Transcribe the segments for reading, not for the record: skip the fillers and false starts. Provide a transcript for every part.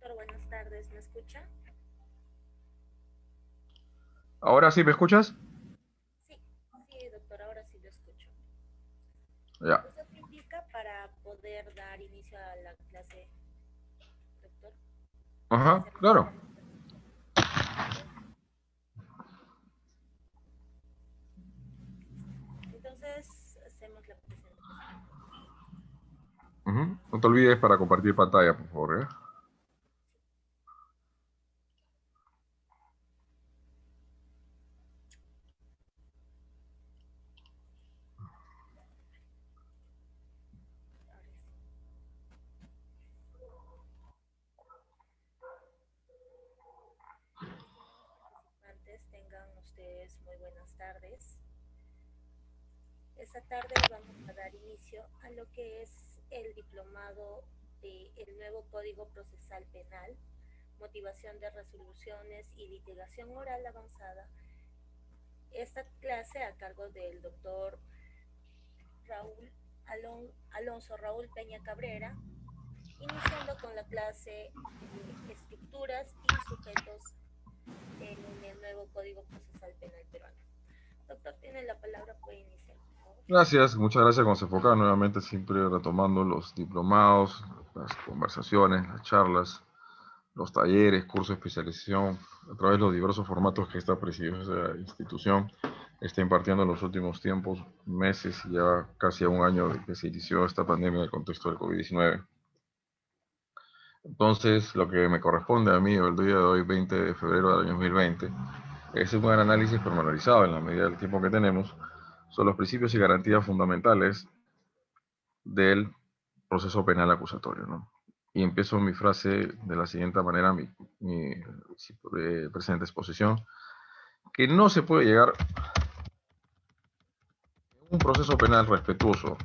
Doctor, buenas tardes, ¿me escucha? Ahora sí, ¿me escuchas? Sí, sí, doctor, ahora sí lo escucho. Ya. ¿Usted me indica para poder dar inicio a la clase, doctor? ¿Se Ajá, hace claro. bien? Entonces, hacemos la presentación. Ujú. No te olvides para compartir pantalla, por favor, ¿eh? Ahora sí. Participantes, tengan ustedes muy buenas tardes. Esta tarde vamos a dar inicio a lo que es el diplomado del nuevo Código Procesal Penal, motivación de resoluciones y litigación oral avanzada. Esta clase a cargo del doctor Raúl Alonso Raúl Peña Cabrera, iniciando con la clase estructuras y sujetos en el nuevo Código Procesal Penal peruano. Doctor, tiene la palabra, puede iniciar, por favor. Gracias, muchas gracias. Con Enfoca nuevamente, siempre retomando los diplomados, las conversaciones, las charlas, los talleres, cursos de especialización, a través de los diversos formatos que esta preciosa institución está impartiendo en los últimos tiempos, meses, ya casi a un año de que se inició esta pandemia en el contexto del COVID-19. Entonces, lo que me corresponde a mí el día de hoy, 20 de febrero del año 2020, es un buen análisis pormenorizado en la medida del tiempo que tenemos sobre los principios y garantías fundamentales del proceso penal acusatorio, ¿no? Y empiezo mi frase de la siguiente manera, mi presente exposición, que no se puede llegar a un proceso penal respetuoso,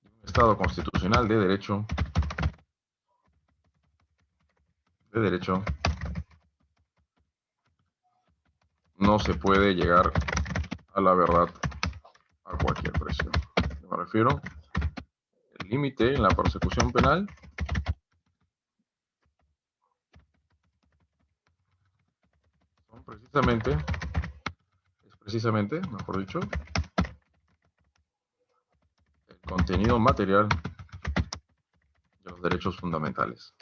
un Estado constitucional de derecho, no se puede llegar a la verdad a cualquier precio. Me refiero, el límite en la persecución penal son precisamente, mejor dicho, el contenido material de los derechos fundamentales.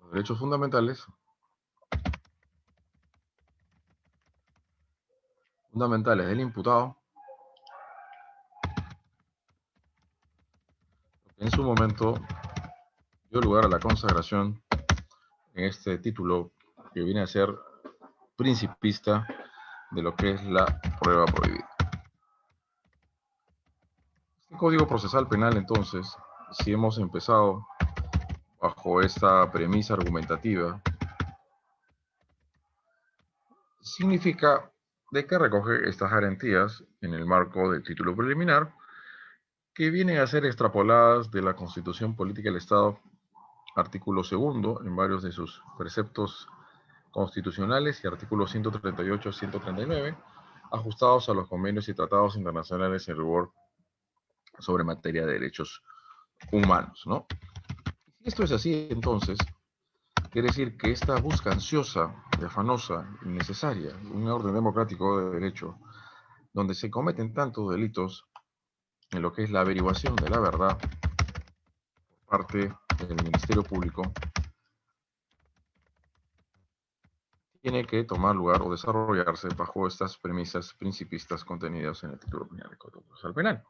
Los derechos fundamentales del imputado, que en su momento dio lugar a la consagración en este título que viene a ser principista de lo que es la prueba prohibida. Este Código Procesal Penal, entonces, si hemos empezado bajo esta premisa argumentativa, significa de que recoge estas garantías en el marco del título preliminar, que vienen a ser extrapoladas de la Constitución Política del Estado, artículo segundo, en varios de sus preceptos constitucionales y artículos 138 a 139, ajustados a los convenios y tratados internacionales en rigor sobre materia de derechos humanos, ¿no? Si esto es así, entonces, quiere decir que esta busca ansiosa, y afanosa, innecesaria, un orden democrático de derecho, donde se cometen tantos delitos en lo que es la averiguación de la verdad por parte del Ministerio Público, tiene que tomar lugar o desarrollarse bajo estas premisas principistas contenidas en el título penal del Código Procesal Penal.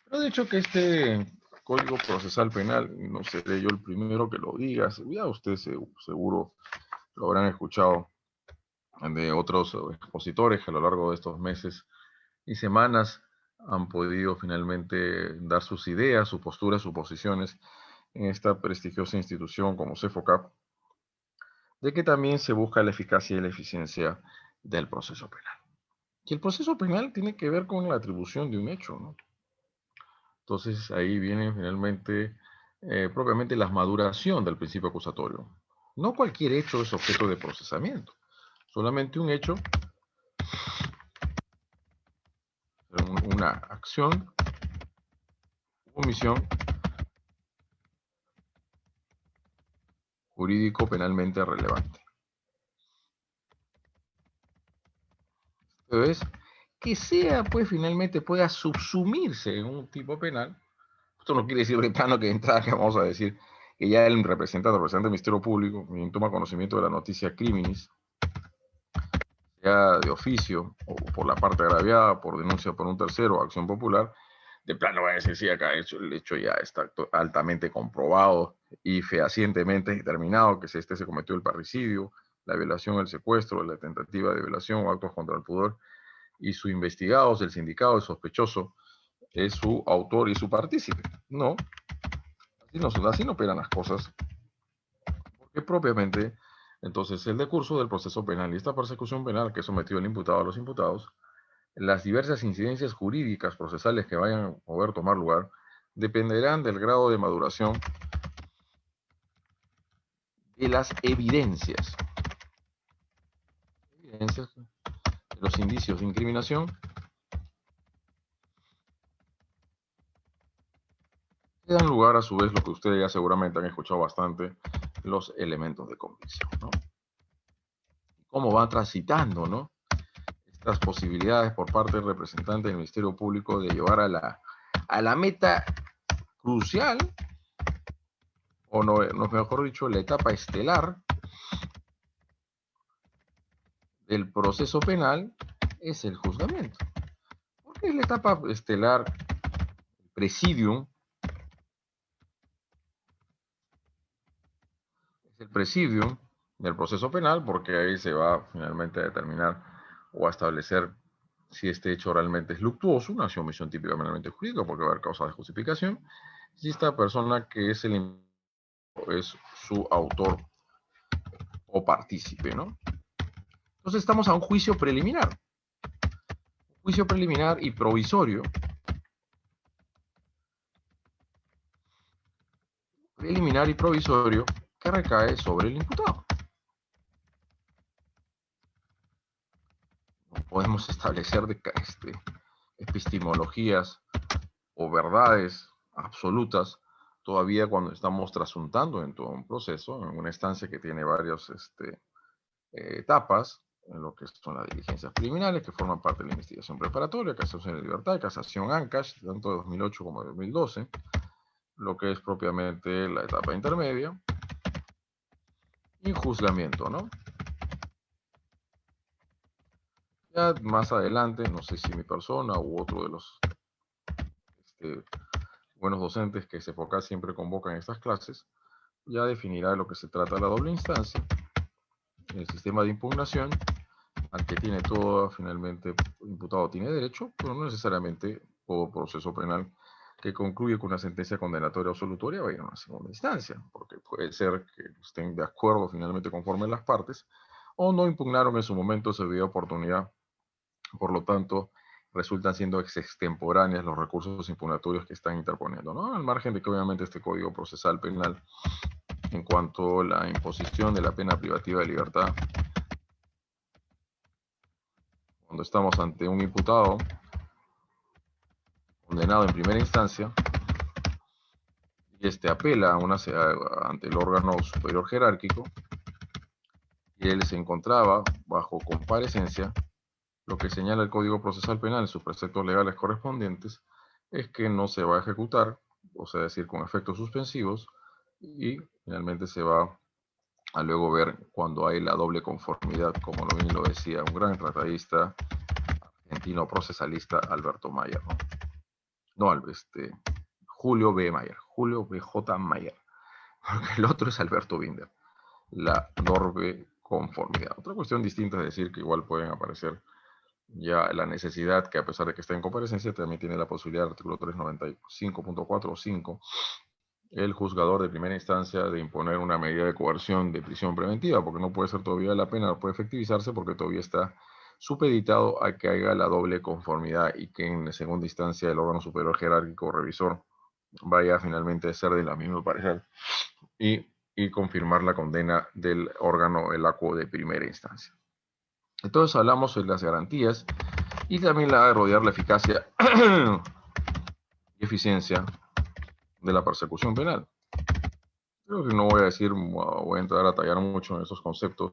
Pero de hecho que este Código Procesal Penal, no seré yo el primero que lo diga, ya ustedes seguro lo habrán escuchado de otros expositores que a lo largo de estos meses y semanas han podido finalmente dar sus ideas, sus posturas, sus posiciones en esta prestigiosa institución como CEFOCAP, de que también se busca la eficacia y la eficiencia del proceso penal. Y el proceso penal tiene que ver con la atribución de un hecho, ¿no? Entonces ahí viene finalmente propiamente la maduración del principio acusatorio. No cualquier hecho es objeto de procesamiento. solamente un hecho, una acción, omisión jurídico penalmente relevante. Entonces, que sea, pues, finalmente pueda subsumirse en un tipo penal. Esto no quiere decir de plano que de entrada que vamos a decir que ya el representante del Ministerio Público, quien toma conocimiento de la noticia criminis, sea de oficio o por la parte agraviada, por denuncia por un tercero o acción popular, de plano va a decir, sí, acá el hecho ya está altamente comprobado y fehacientemente determinado que se cometió el parricidio, la violación, el secuestro, la tentativa de violación o actos contra el pudor, y su investigado, el sindicado, el sospechoso, es su autor y su partícipe. No, así no operan las cosas, porque propiamente, entonces, el decurso del proceso penal y esta persecución penal que sometió el imputado a los imputados, las diversas incidencias jurídicas procesales que vayan a poder tomar lugar, dependerán del grado de maduración de las evidencias de los indicios de incriminación, que dan lugar a su vez, lo que ustedes ya seguramente han escuchado bastante, los elementos de convicción, ¿no? Cómo va transitando, ¿no?, estas posibilidades por parte del representante del Ministerio Público de llevar a la meta crucial, o no, mejor dicho, la etapa estelar del proceso penal, es el juzgamiento. Porque es la etapa estelar, el presidium, es el presidium del proceso penal, porque ahí se va finalmente a determinar o a establecer si este hecho realmente es luctuoso, una omisión típica meramente jurídica, porque va a haber causa de justificación, si esta persona que es su autor o partícipe, ¿no? Entonces estamos a un juicio preliminar y provisorio, que recae sobre el imputado. No podemos establecer epistemologías o verdades absolutas todavía cuando estamos trasuntando en todo un proceso, en una instancia que tiene varias etapas, en lo que son las diligencias preliminares, que forman parte de la investigación preparatoria, casación de libertad, casación ANCASH, tanto de 2008 como de 2012, lo que es propiamente la etapa intermedia, y juzgamiento, ¿no? Ya más adelante, no sé si mi persona u otro de los buenos docentes que se CEFOCAS siempre convocan en estas clases, ya definirá de lo que se trata la doble instancia, el sistema de impugnación, al que tiene todo, finalmente, el imputado tiene derecho, pero no necesariamente todo proceso penal que concluye con una sentencia condenatoria o absolutoria va a ir a una segunda instancia, porque puede ser que estén de acuerdo finalmente conforme las partes, o no impugnaron en su momento esa debida oportunidad, por lo tanto, resultan siendo extemporáneas los recursos impugnatorios que están interponiendo, ¿no? Al margen de que obviamente este Código Procesal Penal, en cuanto a la imposición de la pena privativa de libertad, cuando estamos ante un imputado condenado en primera instancia, y apela ante el órgano superior jerárquico, y él se encontraba bajo comparecencia, lo que señala el Código Procesal Penal en sus preceptos legales correspondientes es que no se va a ejecutar, o sea, decir, con efectos suspensivos, y finalmente se va a luego ver cuando hay la doble conformidad, como bien lo decía un gran tratadista argentino procesalista, Alberto Mayer, ¿no? Julio B. Mayer, Julio B.J. Mayer, porque el otro es Alberto Binder, la doble conformidad. Otra cuestión distinta es decir que igual pueden aparecer ya la necesidad, que a pesar de que está en comparecencia, también tiene la posibilidad, artículo 395.4 o 5, el juzgador de primera instancia de imponer una medida de coerción de prisión preventiva, porque no puede ser todavía la pena, no puede efectivizarse porque todavía está supeditado a que haya la doble conformidad y que en segunda instancia el órgano superior jerárquico o revisor vaya finalmente a ser de la misma parecer y confirmar la condena del órgano, el ACUO de primera instancia. Entonces hablamos de las garantías y también la de rodear la eficacia y eficiencia de la persecución penal. Creo que no voy a decir, voy a entrar a tallar mucho en esos conceptos,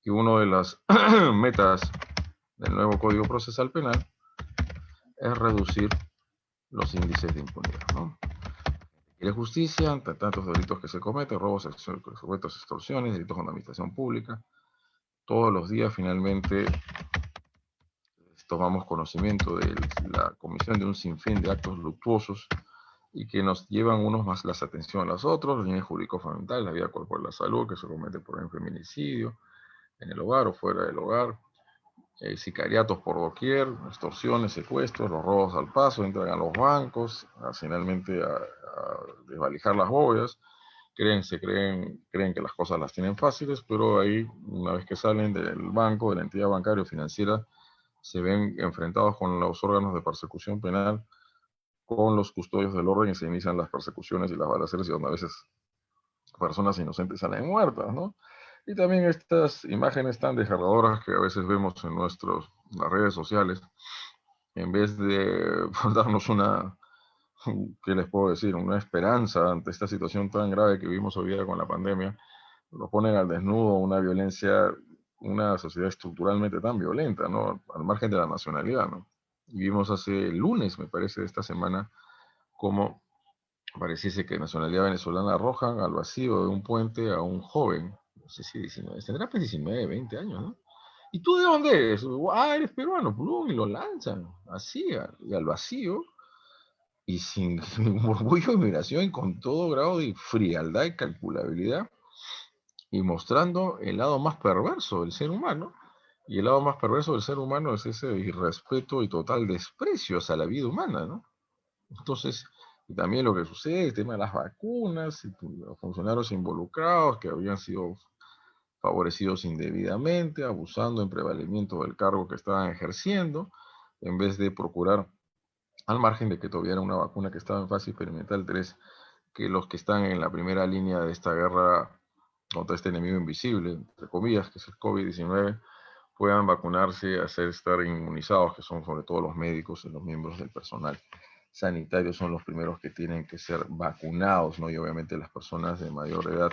que una de las metas del nuevo Código Procesal Penal es reducir los índices de impunidad, ¿no? Quiere justicia ante tantos delitos que se cometen, robos, secuestros, extorsiones, delitos con administración pública. Todos los días finalmente tomamos conocimiento de la comisión de un sinfín de actos luctuosos y que nos llevan unos más la atención a los otros, los bienes jurídicos fundamentales, la vida corporal, la salud, que se comete por ejemplo feminicidio, en el hogar o fuera del hogar, sicariatos por doquier, extorsiones, secuestros, los robos al paso, entran a los bancos, finalmente a desvalijar las bóvedas, creen que las cosas las tienen fáciles, pero ahí, una vez que salen del banco, de la entidad bancaria o financiera, se ven enfrentados con los órganos de persecución penal, con los custodios del orden y se inician las persecuciones y las balaceras y donde a veces personas inocentes salen muertas, ¿no? Y también estas imágenes tan desgarradoras que a veces vemos en las redes sociales, en vez de darnos una, ¿qué les puedo decir? Una esperanza ante esta situación tan grave que vivimos hoy día con la pandemia, lo ponen al desnudo una violencia, una sociedad estructuralmente tan violenta, ¿no? Al margen de la nacionalidad, ¿no? Y vimos hace el lunes, me parece, de esta semana, cómo pareciese que nacionalidad venezolana arrojan al vacío de un puente a un joven, no sé si 19, tendrá pues 19, 20 años, ¿no? ¿Y tú de dónde eres? Ah, eres peruano, plum, y lo lanzan así, y al vacío, y sin orgullo de migración, con todo grado de frialdad y calculabilidad, y mostrando el lado más perverso del ser humano. Y el lado más perverso del ser humano es ese irrespeto y total desprecio hacia la vida humana, ¿no? Entonces, y también lo que sucede, el tema de las vacunas, y los funcionarios involucrados que habían sido favorecidos indebidamente, abusando en prevalimiento del cargo que estaban ejerciendo, en vez de procurar, al margen de que tuviera una vacuna que estaba en fase experimental 3, que los que están en la primera línea de esta guerra contra este enemigo invisible, entre comillas, que es el COVID-19, puedan vacunarse, hacer estar inmunizados, que son sobre todo los médicos y los miembros del personal sanitario son los primeros que tienen que ser vacunados, ¿no? Y obviamente las personas de mayor edad,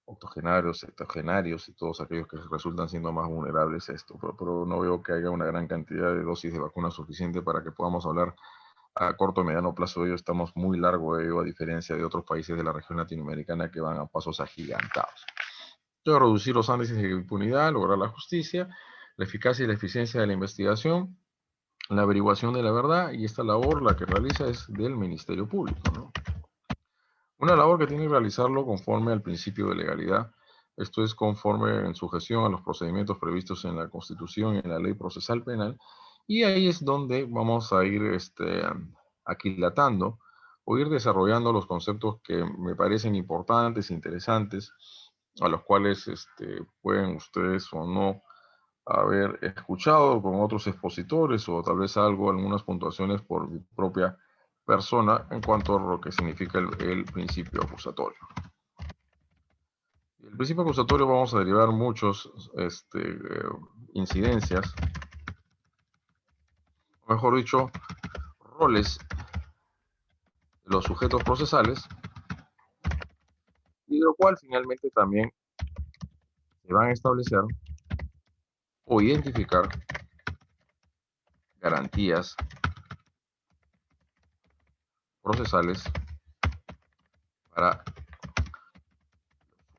octogenarios, septuagenarios y todos aquellos que resultan siendo más vulnerables a esto. Pero no veo que haya una gran cantidad de dosis de vacuna suficiente para que podamos hablar a corto y mediano plazo de ello. Estamos muy largo de ello, a diferencia de otros países de la región latinoamericana que van a pasos agigantados. Entonces, reducir los índices de impunidad, lograr la justicia, la eficacia y la eficiencia de la investigación, la averiguación de la verdad, y esta labor la que realiza es del Ministerio Público, ¿no? Una labor que tiene que realizarlo conforme al principio de legalidad, esto es conforme en su gestión a los procedimientos previstos en la Constitución y en la Ley Procesal Penal, y ahí es donde vamos a ir aquilatando o ir desarrollando los conceptos que me parecen importantes, interesantes, a los cuales pueden ustedes o no haber escuchado con otros expositores o tal vez algo, algunas puntuaciones por mi propia persona en cuanto a lo que significa el principio acusatorio. El principio acusatorio vamos a derivar muchos incidencias, o mejor dicho, roles de los sujetos procesales, y de lo cual finalmente también se van a establecer o identificar garantías procesales para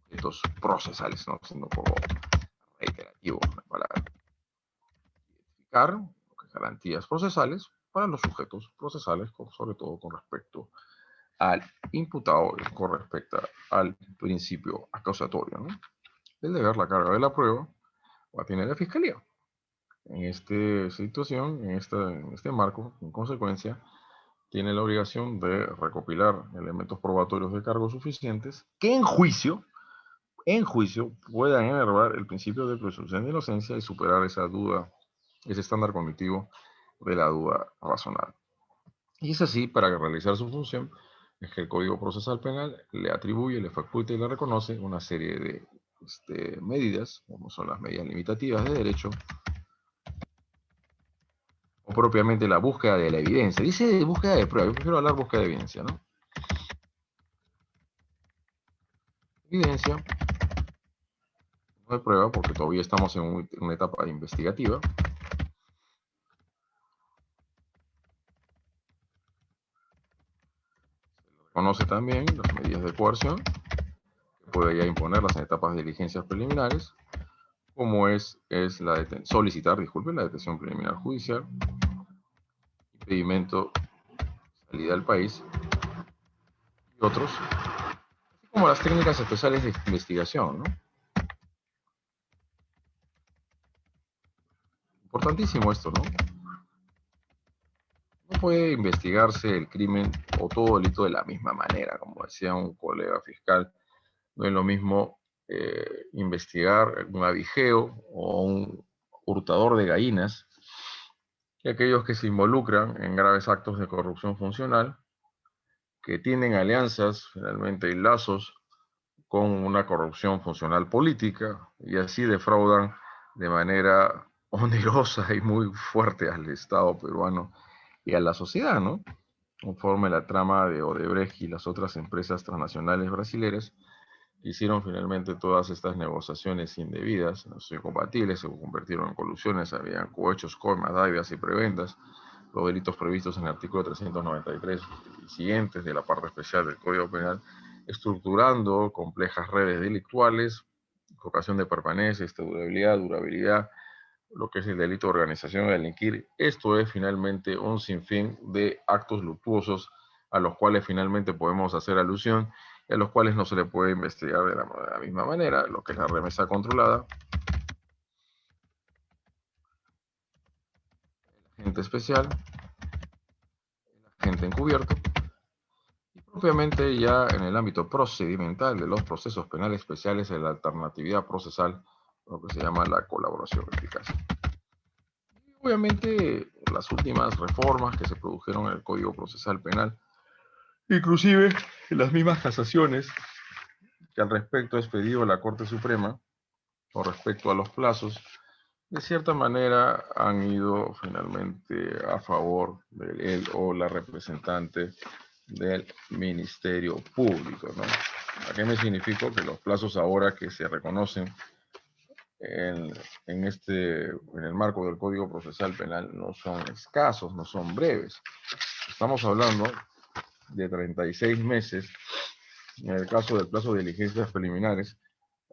sujetos procesales, no siendo como reiterativo la palabra. Identificar garantías procesales para los sujetos procesales, sobre todo con respecto al imputado, con respecto al principio acusatorio, ¿no? El deber, la carga de la prueba, la tiene la Fiscalía. En esta situación, en este marco, en consecuencia, tiene la obligación de recopilar elementos probatorios de cargo suficientes que en juicio puedan enervar el principio de presunción de inocencia y superar esa duda, ese estándar cognitivo de la duda razonable. Y es así, para realizar su función, es que el Código Procesal Penal le atribuye, le faculta y le reconoce una serie de medidas, como son las medidas limitativas de derecho, o propiamente la búsqueda de la evidencia. Dice búsqueda de prueba, yo prefiero hablar búsqueda de evidencia, ¿no? Evidencia, no hay prueba porque todavía estamos en una etapa investigativa. Se conoce también las medidas de coerción, que puede ya imponerlas en etapas de diligencias preliminares, como es solicitar, la detención preliminar judicial, impedimento de salida del país y otros, así como las técnicas especiales de investigación, ¿no? Importantísimo esto, ¿no? No puede investigarse el crimen o todo delito de la misma manera, como decía un colega fiscal. No es lo mismo investigar un avicheo o un hurtador de gallinas que aquellos que se involucran en graves actos de corrupción funcional, que tienen alianzas finalmente y lazos con una corrupción funcional política y así defraudan de manera onerosa y muy fuerte al Estado peruano y a la sociedad, ¿no? Conforme la trama de Odebrecht y las otras empresas transnacionales brasileñas hicieron finalmente todas estas negociaciones indebidas, no son incompatibles, se convirtieron en colusiones, habían cohechos, coimas, dádivas y preventas, los delitos previstos en el artículo 393 y siguientes de la parte especial del Código Penal, estructurando complejas redes delictuales, ocasión de permanencia, durabilidad, lo que es el delito de organización de delinquir. Esto es finalmente un sinfín de actos luctuosos a los cuales finalmente podemos hacer alusión y a los cuales no se le puede investigar de la misma manera, lo que es la remesa controlada, el agente especial, el agente encubierto, y propiamente ya en el ámbito procedimental de los procesos penales especiales en la alternatividad procesal, lo que se llama la colaboración eficaz. Y obviamente las últimas reformas que se produjeron en el Código Procesal Penal, inclusive las mismas casaciones que al respecto ha expedido la Corte Suprema con respecto a los plazos, de cierta manera han ido finalmente a favor de él o la representante del Ministerio Público, ¿no? ¿A qué me significa? Que los plazos ahora que se reconocen en el marco del Código Procesal Penal no son escasos, no son breves. Estamos hablando de 36 meses en el caso del plazo de diligencias preliminares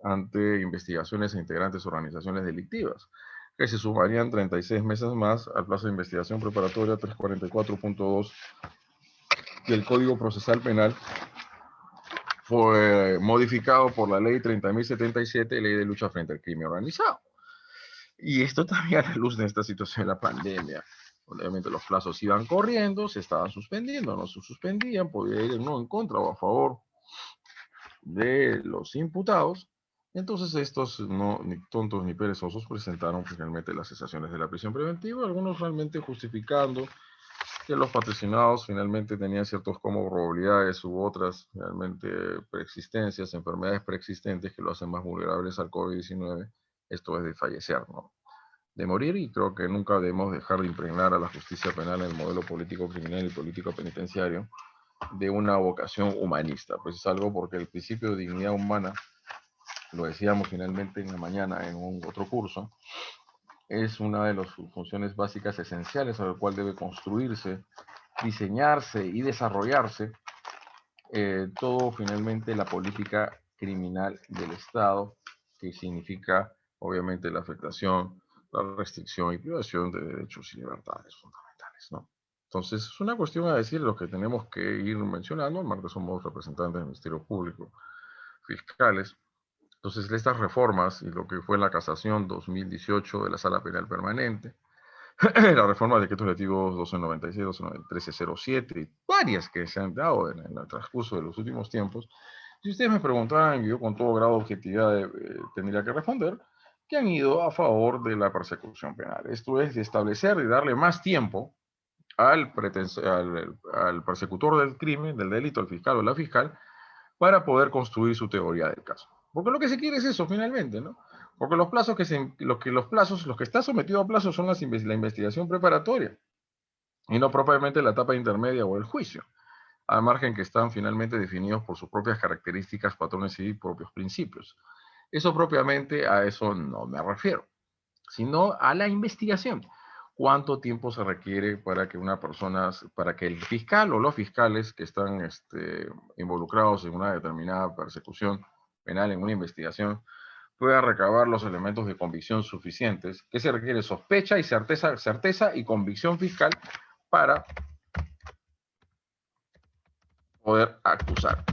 ante investigaciones e integrantes de organizaciones delictivas, que se sumarían 36 meses más al plazo de investigación preparatoria 344.2 del Código Procesal Penal, fue modificado por la Ley 30.077, Ley de Lucha frente al Crimen Organizado. Y esto también a la luz de esta situación de la pandemia. Obviamente los plazos iban corriendo, se estaban suspendiendo, no se suspendían, podía ir no en contra o a favor de los imputados. Entonces estos, no, ni tontos ni perezosos, presentaron finalmente las cesaciones de la prisión preventiva, algunos realmente justificando que los patrocinados finalmente tenían ciertas comorbilidades u otras realmente preexistencias, enfermedades preexistentes que lo hacen más vulnerables al COVID-19, esto es de fallecer, ¿no? De morir, y creo que nunca debemos dejar de impregnar a la justicia penal en el modelo político criminal y político penitenciario de una vocación humanista, pues es algo porque el principio de dignidad humana, lo decíamos finalmente en la mañana en un otro curso, es una de las funciones básicas esenciales a la cual debe construirse, diseñarse y desarrollarse todo finalmente la política criminal del Estado, que significa obviamente la afectación, la restricción y privación de derechos y libertades fundamentales, ¿no? Entonces, es una cuestión a decir lo que tenemos que ir mencionando, además somos representantes del Ministerio Público, fiscales. Entonces, estas reformas y lo que fue la casación 2018 de la Sala Penal Permanente, la reforma de decretos legislativos 1296, 1307 y varias que se han dado en el transcurso de los últimos tiempos. Si ustedes me preguntaran, yo con todo grado de objetividad tendría que responder que han ido a favor de la persecución penal. Esto es de establecer y darle más tiempo al persecutor del crimen, del delito, al fiscal o la fiscal, para poder construir su teoría del caso. Porque lo que se quiere es eso, finalmente, ¿no? Porque los plazos los que está sometido a plazos son la investigación preparatoria y no propiamente la etapa intermedia o el juicio, al margen que están finalmente definidos por sus propias características, patrones y propios principios. Eso propiamente a eso no me refiero, sino a la investigación. ¿Cuánto tiempo se requiere para que para que el fiscal o los fiscales que están involucrados en una determinada persecución penal, en una investigación, pueda recabar los elementos de convicción suficientes? ¿Qué se requiere? Sospecha y certeza y convicción fiscal para poder acusar.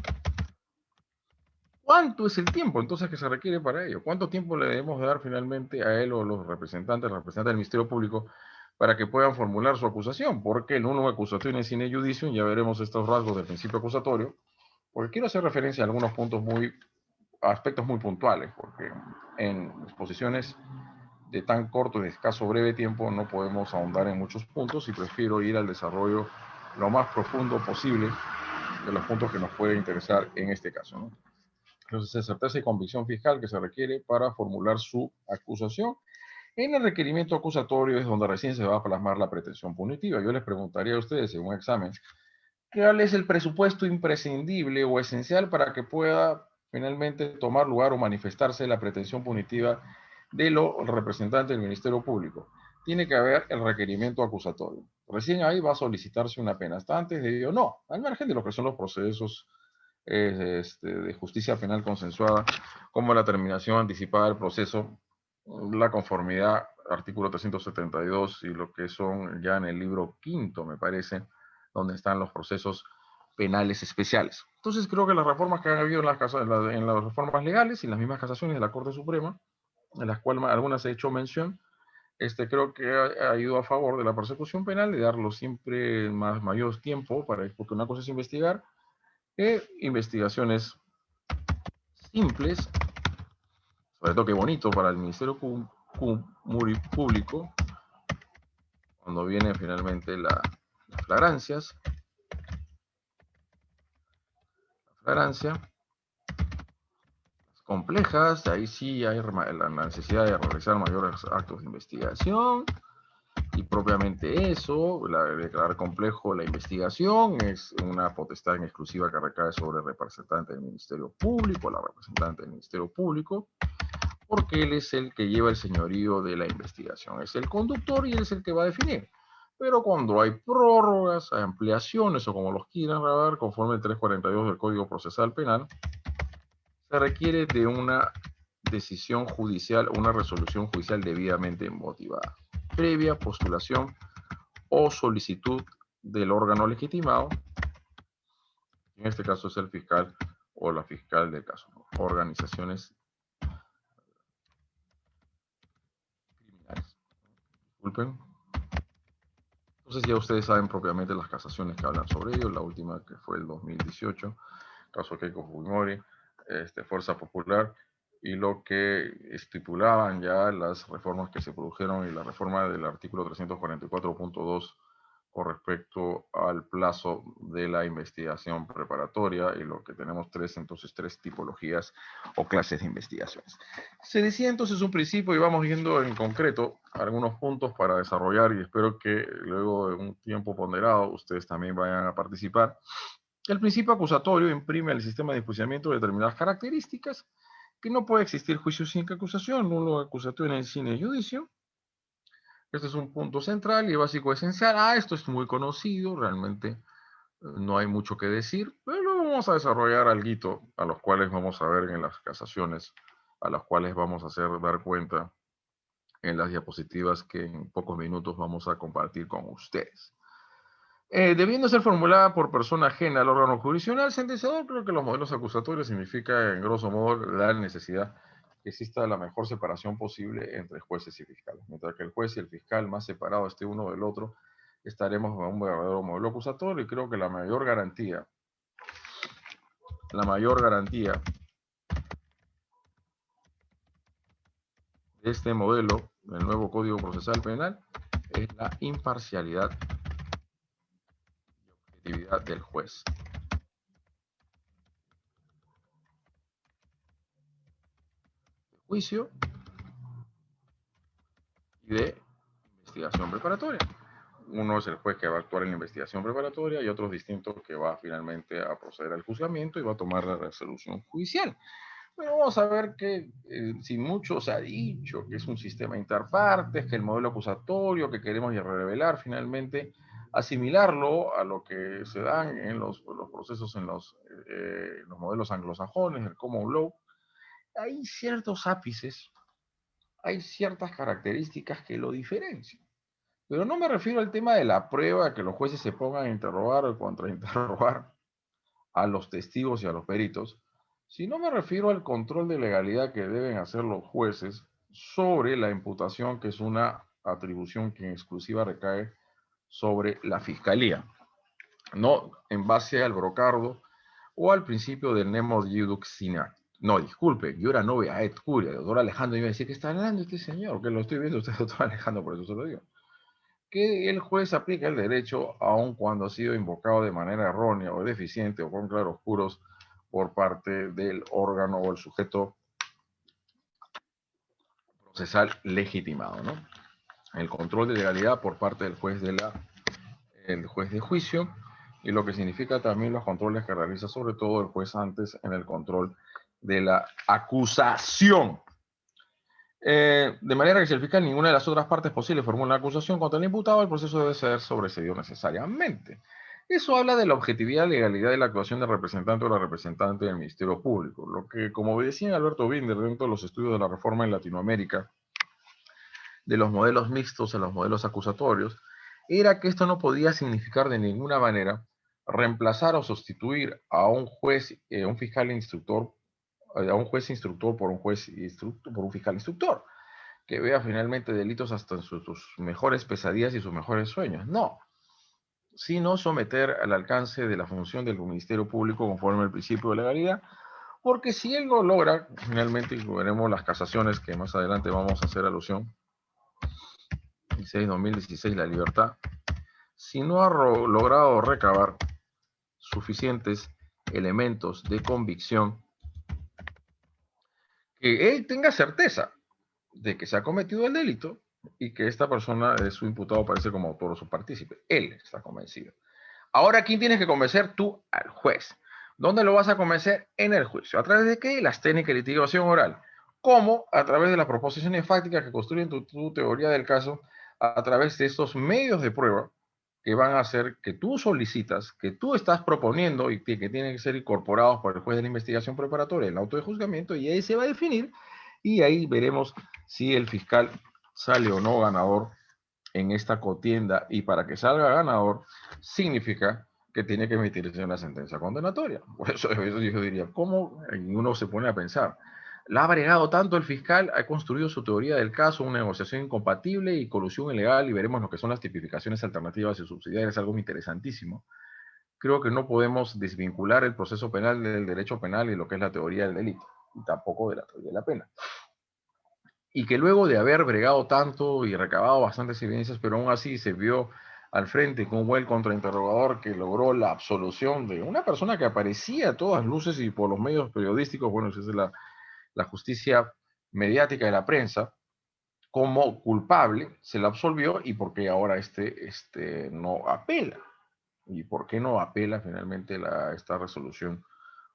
¿Cuánto es el tiempo entonces que se requiere para ello? ¿Cuánto tiempo le debemos dar finalmente a él o los representantes del Ministerio Público para que puedan formular su acusación? Porque el uno acusatorio en sine judicium, ya veremos estos rasgos del principio acusatorio, porque quiero hacer referencia a algunos aspectos muy puntuales, porque en exposiciones de tan corto y de escaso breve tiempo no podemos ahondar en muchos puntos y prefiero ir al desarrollo lo más profundo posible de los puntos que nos pueden interesar en este caso, ¿no? Entonces, es certeza y convicción fiscal que se requiere para formular su acusación. En el requerimiento acusatorio es donde recién se va a plasmar la pretensión punitiva. Yo les preguntaría a ustedes en un examen, ¿cuál es el presupuesto imprescindible o esencial para que pueda finalmente tomar lugar o manifestarse la pretensión punitiva de los representantes del Ministerio Público? Tiene que haber el requerimiento acusatorio. Recién ahí va a solicitarse una pena. Hasta antes de ello, no. Al margen de lo que son los procesos de justicia penal consensuada, como la terminación anticipada del proceso, la conformidad, artículo 372, y lo que son ya en el libro quinto, me parece, donde están los procesos penales especiales. Entonces creo que las reformas que han habido en las reformas legales y las mismas casaciones de la Corte Suprema, en las cuales algunas he hecho mención, creo que ha ido a favor de la persecución penal, de darlo siempre mayor tiempo, porque una cosa es investigar, investigaciones simples, sobre todo que bonito para el Ministerio Público, cuando vienen finalmente las flagrancia, complejas, ahí sí hay la necesidad de realizar mayores actos de investigación, y propiamente eso, declarar complejo la investigación, es una potestad en exclusiva que recae sobre el representante del Ministerio Público, la representante del Ministerio Público, porque él es el que lleva el señorío de la investigación, es el conductor y él es el que va a definir. Pero cuando hay prórrogas, ampliaciones o como los quieran grabar, conforme el 342 del Código Procesal Penal, se requiere de una decisión judicial o una resolución judicial debidamente motivada, previa postulación o solicitud del órgano legitimado, en este caso es el fiscal o la fiscal del caso, ¿no? Organizaciones criminales. Disculpen. Entonces ya ustedes saben propiamente las casaciones que hablan sobre ello, la última que fue el 2018, caso Keiko Fujimori, Fuerza Popular, y lo que estipulaban ya las reformas que se produjeron y la reforma del artículo 344.2 con respecto al plazo de la investigación preparatoria, y lo que tenemos tres tipologías o clases de investigaciones. Se decía entonces un principio y vamos viendo en concreto algunos puntos para desarrollar, y espero que luego de un tiempo ponderado ustedes también vayan a participar. El principio acusatorio imprime al sistema de enjuiciamiento determinadas características, que no puede existir juicio sin acusación, nulo acusatorio en sine judicium. Este es un punto central y básico esencial. Esto es muy conocido, realmente no hay mucho que decir, pero vamos a desarrollar algo a los cuales vamos a ver en las casaciones, a las cuales vamos a hacer dar cuenta en las diapositivas que en pocos minutos vamos a compartir con ustedes. Debiendo ser formulada por persona ajena al órgano jurisdiccional sentenciador, creo que los modelos acusatorios significa, en grosso modo, la necesidad que exista la mejor separación posible entre jueces y fiscales. Mientras que el juez y el fiscal más separados esté uno del otro, estaremos en un verdadero modelo acusatorio, y creo que la mayor garantía de este modelo, del nuevo Código Procesal Penal, es la imparcialidad y objetividad del juez. juicio y de investigación preparatoria. Uno es el juez que va a actuar en la investigación preparatoria y otro es distinto que va finalmente a proceder al juzgamiento y va a tomar la resolución judicial. Bueno, vamos a ver que si mucho se ha dicho que es un sistema interpartes, que el modelo acusatorio que queremos revelar finalmente, asimilarlo a lo que se dan en los procesos en los modelos anglosajones, el common law, hay ciertos ápices, hay ciertas características que lo diferencian. Pero no me refiero al tema de la prueba, que los jueces se pongan a interrogar o contrainterrogar a los testigos y a los peritos, sino me refiero al control de legalidad que deben hacer los jueces sobre la imputación, que es una atribución que en exclusiva recae sobre la fiscalía, no en base al brocardo o al principio del nemo iudic sine. No, disculpe, yo era novia et curia, doctor Alejandro, y me decía, ¿qué está hablando este señor? Que lo estoy viendo usted, doctor Alejandro, por eso se lo digo. Que el juez aplica el derecho aun cuando ha sido invocado de manera errónea o deficiente o con claroscuros por parte del órgano o el sujeto procesal legitimado, ¿no? El control de legalidad por parte del juez el juez de juicio, y lo que significa también los controles que realiza sobre todo el juez antes en el control de la acusación. De manera que si el fiscal ninguna de las otras partes posibles formula una acusación contra el imputado, el proceso debe ser sobreseído necesariamente. Eso habla de la objetividad y legalidad de la actuación del representante o la representante del Ministerio Público, lo que, como decía Alberto Binder dentro de los estudios de la reforma en Latinoamérica, de los modelos mixtos a los modelos acusatorios, era que esto no podía significar de ninguna manera reemplazar o sustituir a un juez, un fiscal instructor, a un juez instructor por un juez instructor, por un fiscal instructor, que vea finalmente delitos hasta en sus mejores pesadillas y sus mejores sueños. No, sino someter al alcance de la función del Ministerio Público conforme al principio de legalidad, porque si él lo logra, finalmente, y veremos las casaciones que más adelante vamos a hacer alusión, 16-2016, la libertad, si no ha logrado recabar suficientes elementos de convicción, que él tenga certeza de que se ha cometido el delito y que esta persona es su imputado, aparece como autor o su partícipe. Él está convencido. Ahora, ¿quién tienes que convencer? Tú al juez. ¿Dónde lo vas a convencer? En el juicio. ¿A través de qué? Las técnicas de litigación oral. ¿Cómo? A través de las proposiciones fácticas que construyen tu teoría del caso, a través de estos medios de prueba que van a hacer que tú solicitas, que tú estás proponiendo y que tienen que ser incorporados por el juez de la investigación preparatoria en el auto de juzgamiento, y ahí se va a definir y ahí veremos si el fiscal sale o no ganador en esta contienda, y para que salga ganador significa que tiene que emitirse una sentencia condenatoria. Por eso yo diría, ¿cómo uno se pone a pensar? La ha bregado tanto el fiscal, ha construido su teoría del caso, una negociación incompatible y colusión ilegal, y veremos lo que son las tipificaciones alternativas y subsidiarias, algo interesantísimo. Creo que no podemos desvincular el proceso penal del derecho penal y lo que es la teoría del delito, y tampoco de la teoría de la pena. Y que luego de haber bregado tanto y recabado bastantes evidencias, pero aún así se vio al frente con un buen contrainterrogador que logró la absolución de una persona que aparecía a todas luces y por los medios periodísticos, bueno, esa es la justicia mediática de la prensa, como culpable, se la absolvió, y porque ahora no apela. ¿Y por qué no apela finalmente esta resolución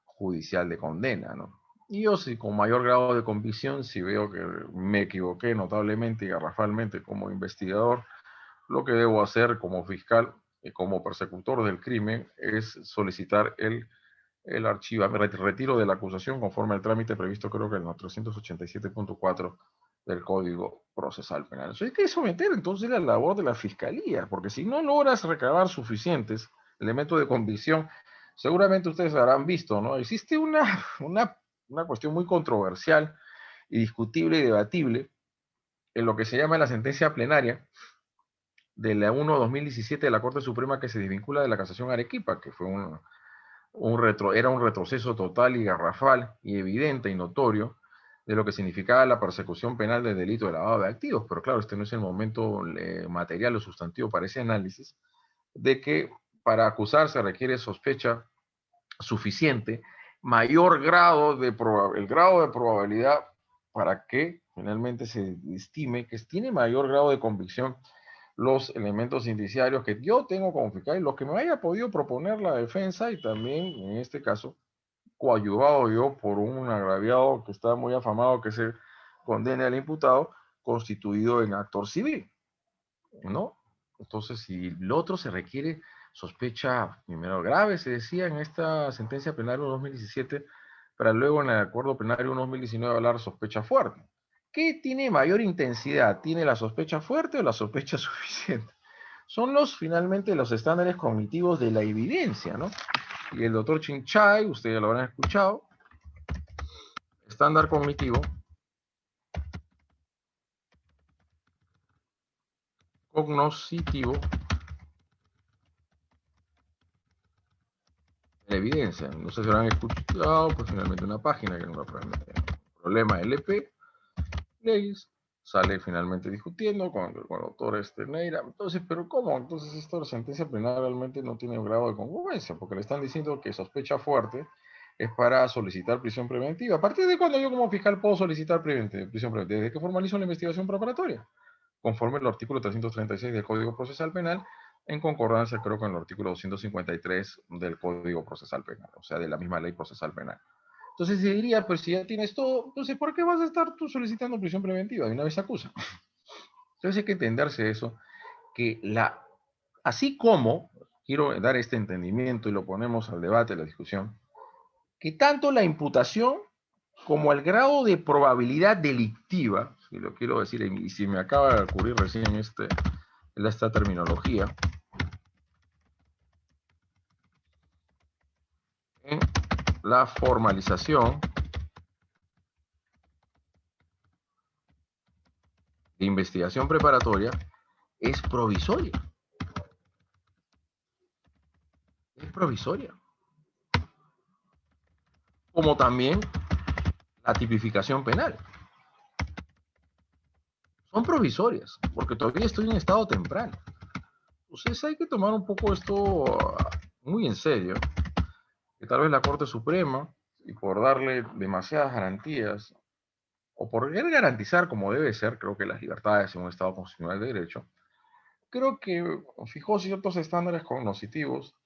judicial de condena, ¿no? Y yo sí, con mayor grado de convicción, si veo que me equivoqué notablemente y garrafalmente como investigador, lo que debo hacer como fiscal y como persecutor del crimen es solicitar el retiro de la acusación conforme al trámite previsto, creo que en el 387.4 del Código Procesal Penal. Eso hay que someter entonces la labor de la fiscalía, porque si no logras recabar suficientes elementos de convicción, seguramente ustedes habrán visto, ¿no? Existe una cuestión muy controversial y discutible y debatible en lo que se llama la sentencia plenaria de la 1/2017 de la Corte Suprema, que se desvincula de la casación Arequipa, que fue era un retroceso total y garrafal y evidente y notorio de lo que significaba la persecución penal del delito de lavado de activos. Pero claro, este no es el momento material o sustantivo para ese análisis, de que para acusar se requiere sospecha suficiente, mayor grado el grado de probabilidad para que finalmente se estime que tiene mayor grado de convicción los elementos indiciarios que yo tengo como fiscal y los que me haya podido proponer la defensa y también, en este caso, coadyuvado yo por un agraviado que está muy afamado que se condene al imputado constituido en actor civil, ¿no? Entonces, si el otro se requiere sospecha primero grave, se decía en esta sentencia plenaria 2017, para luego en el acuerdo plenario 2019 hablar sospecha fuerte. ¿Qué tiene mayor intensidad? ¿Tiene la sospecha fuerte o la sospecha suficiente? Son finalmente, los estándares cognitivos de la evidencia, ¿no? Y el doctor Chinchay, ustedes ya lo habrán escuchado, estándar cognitivo, cognoscitivo, la evidencia. No sé si habrán escuchado, pues finalmente una página que no problema LP, leyes, sale finalmente discutiendo con el doctor Neira. Entonces, ¿pero cómo? Entonces, esta sentencia plenaria realmente no tiene un grado de congruencia, porque le están diciendo que sospecha fuerte es para solicitar prisión preventiva. ¿A partir de cuándo yo como fiscal puedo solicitar prisión preventiva? Desde que formalizo la investigación preparatoria, conforme al artículo 336 del Código Procesal Penal, en concordancia creo con el artículo 253 del Código Procesal Penal, o sea, de la misma ley procesal penal. Entonces se diría, pues si ya tienes todo, entonces ¿por qué vas a estar tú solicitando prisión preventiva? De una vez se acusa. Entonces hay que entenderse eso, que así como, quiero dar este entendimiento y lo ponemos al debate, a la discusión, que tanto la imputación como el grado de probabilidad delictiva, si lo quiero decir, y si me acaba de ocurrir recién esta terminología, en la formalización de investigación preparatoria es provisoria. Es provisoria. Como también la tipificación penal. Son provisorias, porque todavía estoy en estado temprano. Entonces hay que tomar un poco esto muy en serio, que tal vez la Corte Suprema, y por darle demasiadas garantías, o por querer garantizar como debe ser, creo que las libertades en un Estado constitucional de derecho, creo que fijó ciertos estándares cognitivos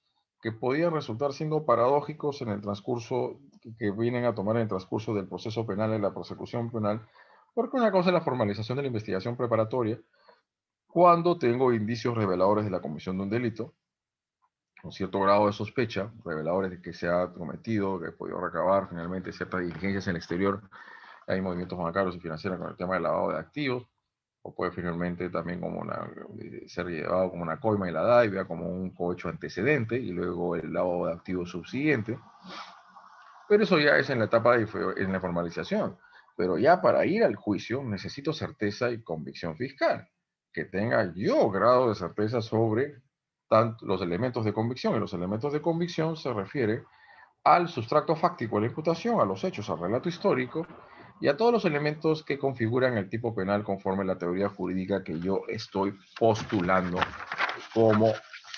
que podían resultar siendo paradójicos en el transcurso, que vienen a tomar en el transcurso del proceso penal, en la persecución penal, porque una cosa es la formalización de la investigación preparatoria, cuando tengo indicios reveladores de la comisión de un delito, con cierto grado de sospecha, reveladores de que se ha cometido, que he podido recabar finalmente ciertas diligencias en el exterior, hay movimientos bancarios y financieros con el tema del lavado de activos, o puede finalmente también ser llevado como una coima y la daiva, como un cohecho antecedente, y luego el lavado de activos subsiguiente. Pero eso ya es en la etapa en la formalización. Pero ya para ir al juicio necesito certeza y convicción fiscal, que tenga yo grado de certeza sobre tanto los elementos de convicción, y los elementos de convicción se refiere al sustracto fáctico de la imputación, a los hechos, al relato histórico y a todos los elementos que configuran el tipo penal conforme a la teoría jurídica que yo estoy postulando como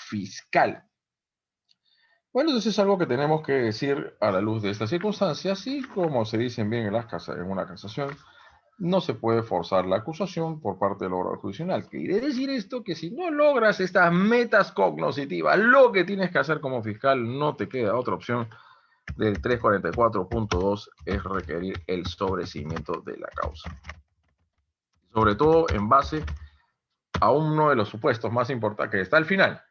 fiscal. Bueno, entonces es algo que tenemos que decir a la luz de estas circunstancias y como se dicen bien en una casación, no se puede forzar la acusación por parte del órgano judicial. Quiere decir esto que si no logras estas metas cognitivas, lo que tienes que hacer como fiscal, no te queda otra opción del 344.2 es requerir el sobreseimiento de la causa. Sobre todo en base a uno de los supuestos más importantes que está al final,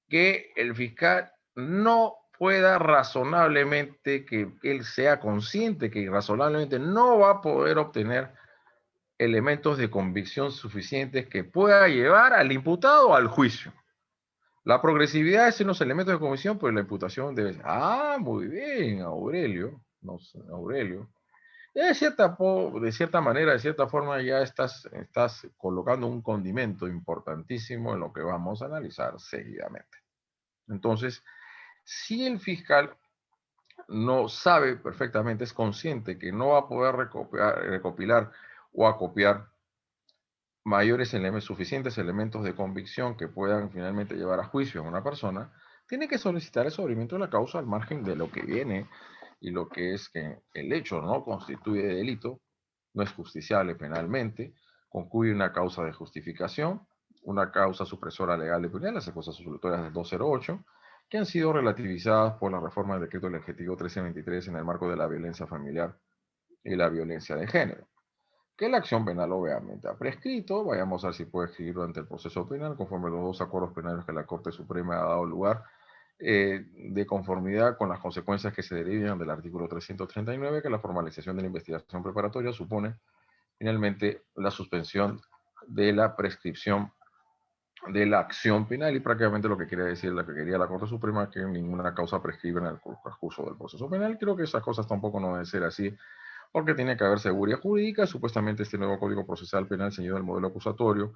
que el fiscal no pueda razonablemente, que él sea consciente que razonablemente no va a poder obtener elementos de convicción suficientes que pueda llevar al imputado al juicio. La progresividad es en los elementos de convicción, pero la imputación debe ser, muy bien, Aurelio, no sé, Aurelio. De cierta manera, de cierta forma, ya estás colocando un condimento importantísimo en lo que vamos a analizar seguidamente. Entonces, si el fiscal no sabe perfectamente, es consciente que no va a poder recopilar o acopiar suficientes elementos de convicción que puedan finalmente llevar a juicio a una persona, tiene que solicitar el sobrimiento de la causa al margen de lo que viene y lo que es que el hecho no constituye delito, no es justiciable penalmente, concluye una causa de justificación, una causa supresora legal de penal, las causas absolutorias del 208, que han sido relativizadas por la reforma del decreto legislativo 1323 en el marco de la violencia familiar y la violencia de género. Que la acción penal obviamente ha prescrito, vayamos a ver si puede escribir durante el proceso penal, conforme a los dos acuerdos penales que la Corte Suprema ha dado lugar, de conformidad con las consecuencias que se derivan del artículo 339, que la formalización de la investigación preparatoria supone finalmente la suspensión de la prescripción de la acción penal, y prácticamente lo que quería decir, lo que quería la Corte Suprema, que ninguna causa prescribe en el curso del proceso penal. Creo que esas cosas tampoco no deben ser así, porque tiene que haber seguridad jurídica. Supuestamente este nuevo Código Procesal Penal, seguido del modelo acusatorio,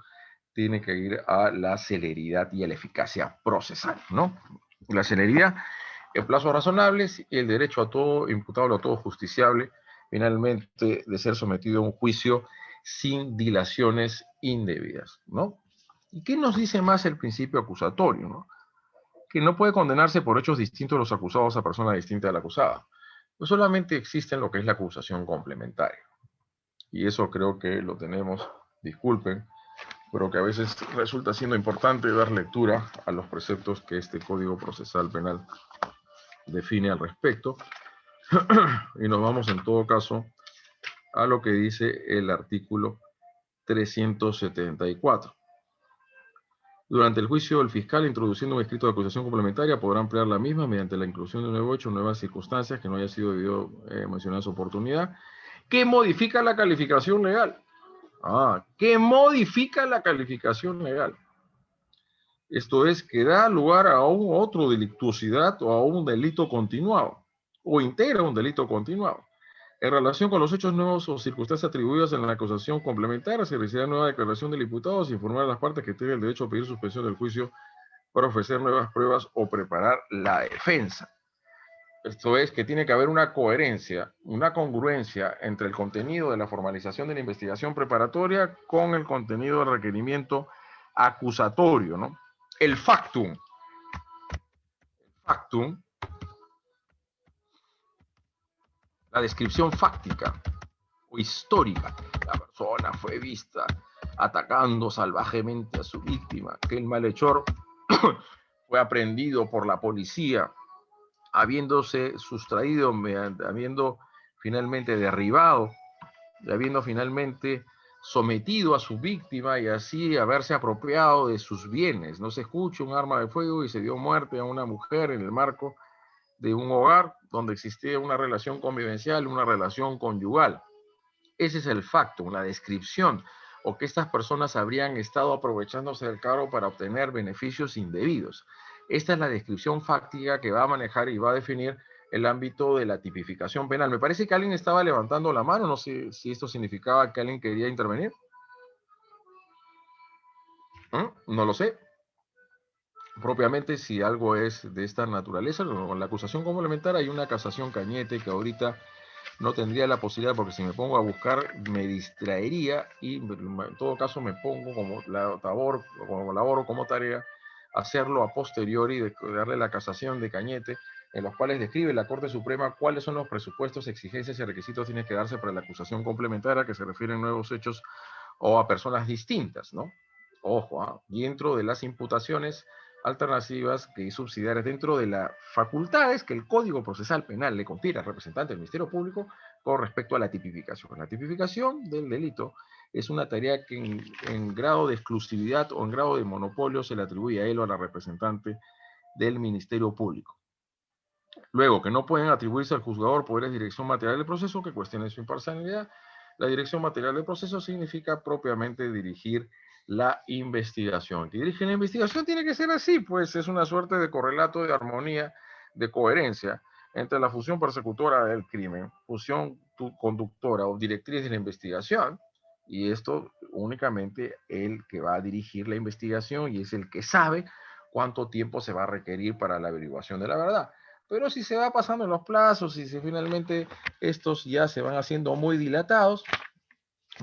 tiene que ir a la celeridad y a la eficacia procesal, ¿no? La celeridad en plazos razonables y el derecho a todo imputable, a todo justiciable, finalmente de ser sometido a un juicio sin dilaciones indebidas, ¿no? ¿Y qué nos dice más el principio acusatorio, no? Que no puede condenarse por hechos distintos los acusados a persona distinta de la acusada. Pues solamente existe lo que es la acusación complementaria. Y eso creo que lo tenemos, disculpen, pero que a veces resulta siendo importante dar lectura a los preceptos que este Código Procesal Penal define al respecto. Y nos vamos en todo caso a lo que dice el artículo 374. Durante el juicio, el fiscal, introduciendo un escrito de acusación complementaria, podrá ampliar la misma mediante la inclusión de un nuevo hecho, nuevas circunstancias que no haya sido debido mencionar su oportunidad, que modifica la calificación legal. Que modifica la calificación legal. Esto es, que da lugar a un otro delictuosidad o a un delito continuado, o integra un delito continuado. En relación con los hechos nuevos o circunstancias atribuidas en la acusación complementaria, se realizará nueva declaración del imputado sin informar a las partes que tienen el derecho a pedir suspensión del juicio para ofrecer nuevas pruebas o preparar la defensa. Esto es, que tiene que haber una coherencia, una congruencia entre el contenido de la formalización de la investigación preparatoria con el contenido del requerimiento acusatorio, ¿no? El factum. La descripción fáctica o histórica. La persona fue vista atacando salvajemente a su víctima, que el malhechor fue aprehendido por la policía, habiéndose sustraído, habiendo finalmente derribado, y habiendo finalmente sometido a su víctima y así haberse apropiado de sus bienes. No se escucha un arma de fuego y se dio muerte a una mujer en el marco de un hogar donde existía una relación convivencial, una relación conyugal. Ese es el facto, una descripción, o que estas personas habrían estado aprovechándose del cargo para obtener beneficios indebidos. Esta es la descripción fáctica que va a manejar y va a definir el ámbito de la tipificación penal. Me parece que alguien estaba levantando la mano, no sé si esto significaba que alguien quería intervenir. No lo sé. Propiamente, si algo es de esta naturaleza, con la acusación complementaria hay una casación Cañete que ahorita no tendría la posibilidad, porque si me pongo a buscar me distraería y en todo caso me pongo como laboro como tarea hacerlo a posteriori, de darle la casación de Cañete, en los cuales describe la Corte Suprema cuáles son los presupuestos, exigencias y requisitos que tiene que darse para la acusación complementaria, que se refieren a nuevos hechos o a personas distintas, ¿no? Ojo, dentro de las imputaciones alternativas que subsidiarias, dentro de las facultades que el Código Procesal Penal le confiere al representante del Ministerio Público con respecto a la tipificación. La tipificación del delito es una tarea que en grado de exclusividad o en grado de monopolio se le atribuye a él o a la representante del Ministerio Público. Luego, que no pueden atribuirse al juzgador poderes de dirección material del proceso que cuestionen su imparcialidad. La dirección material del proceso significa propiamente dirigir la investigación. Que dirige la investigación tiene que ser así, pues es una suerte de correlato, de armonía, de coherencia entre la función persecutora del crimen, función conductora o directriz de la investigación, y esto únicamente el que va a dirigir la investigación y es el que sabe cuánto tiempo se va a requerir para la averiguación de la verdad. Pero si se va pasando en los plazos y si finalmente estos ya se van haciendo muy dilatados,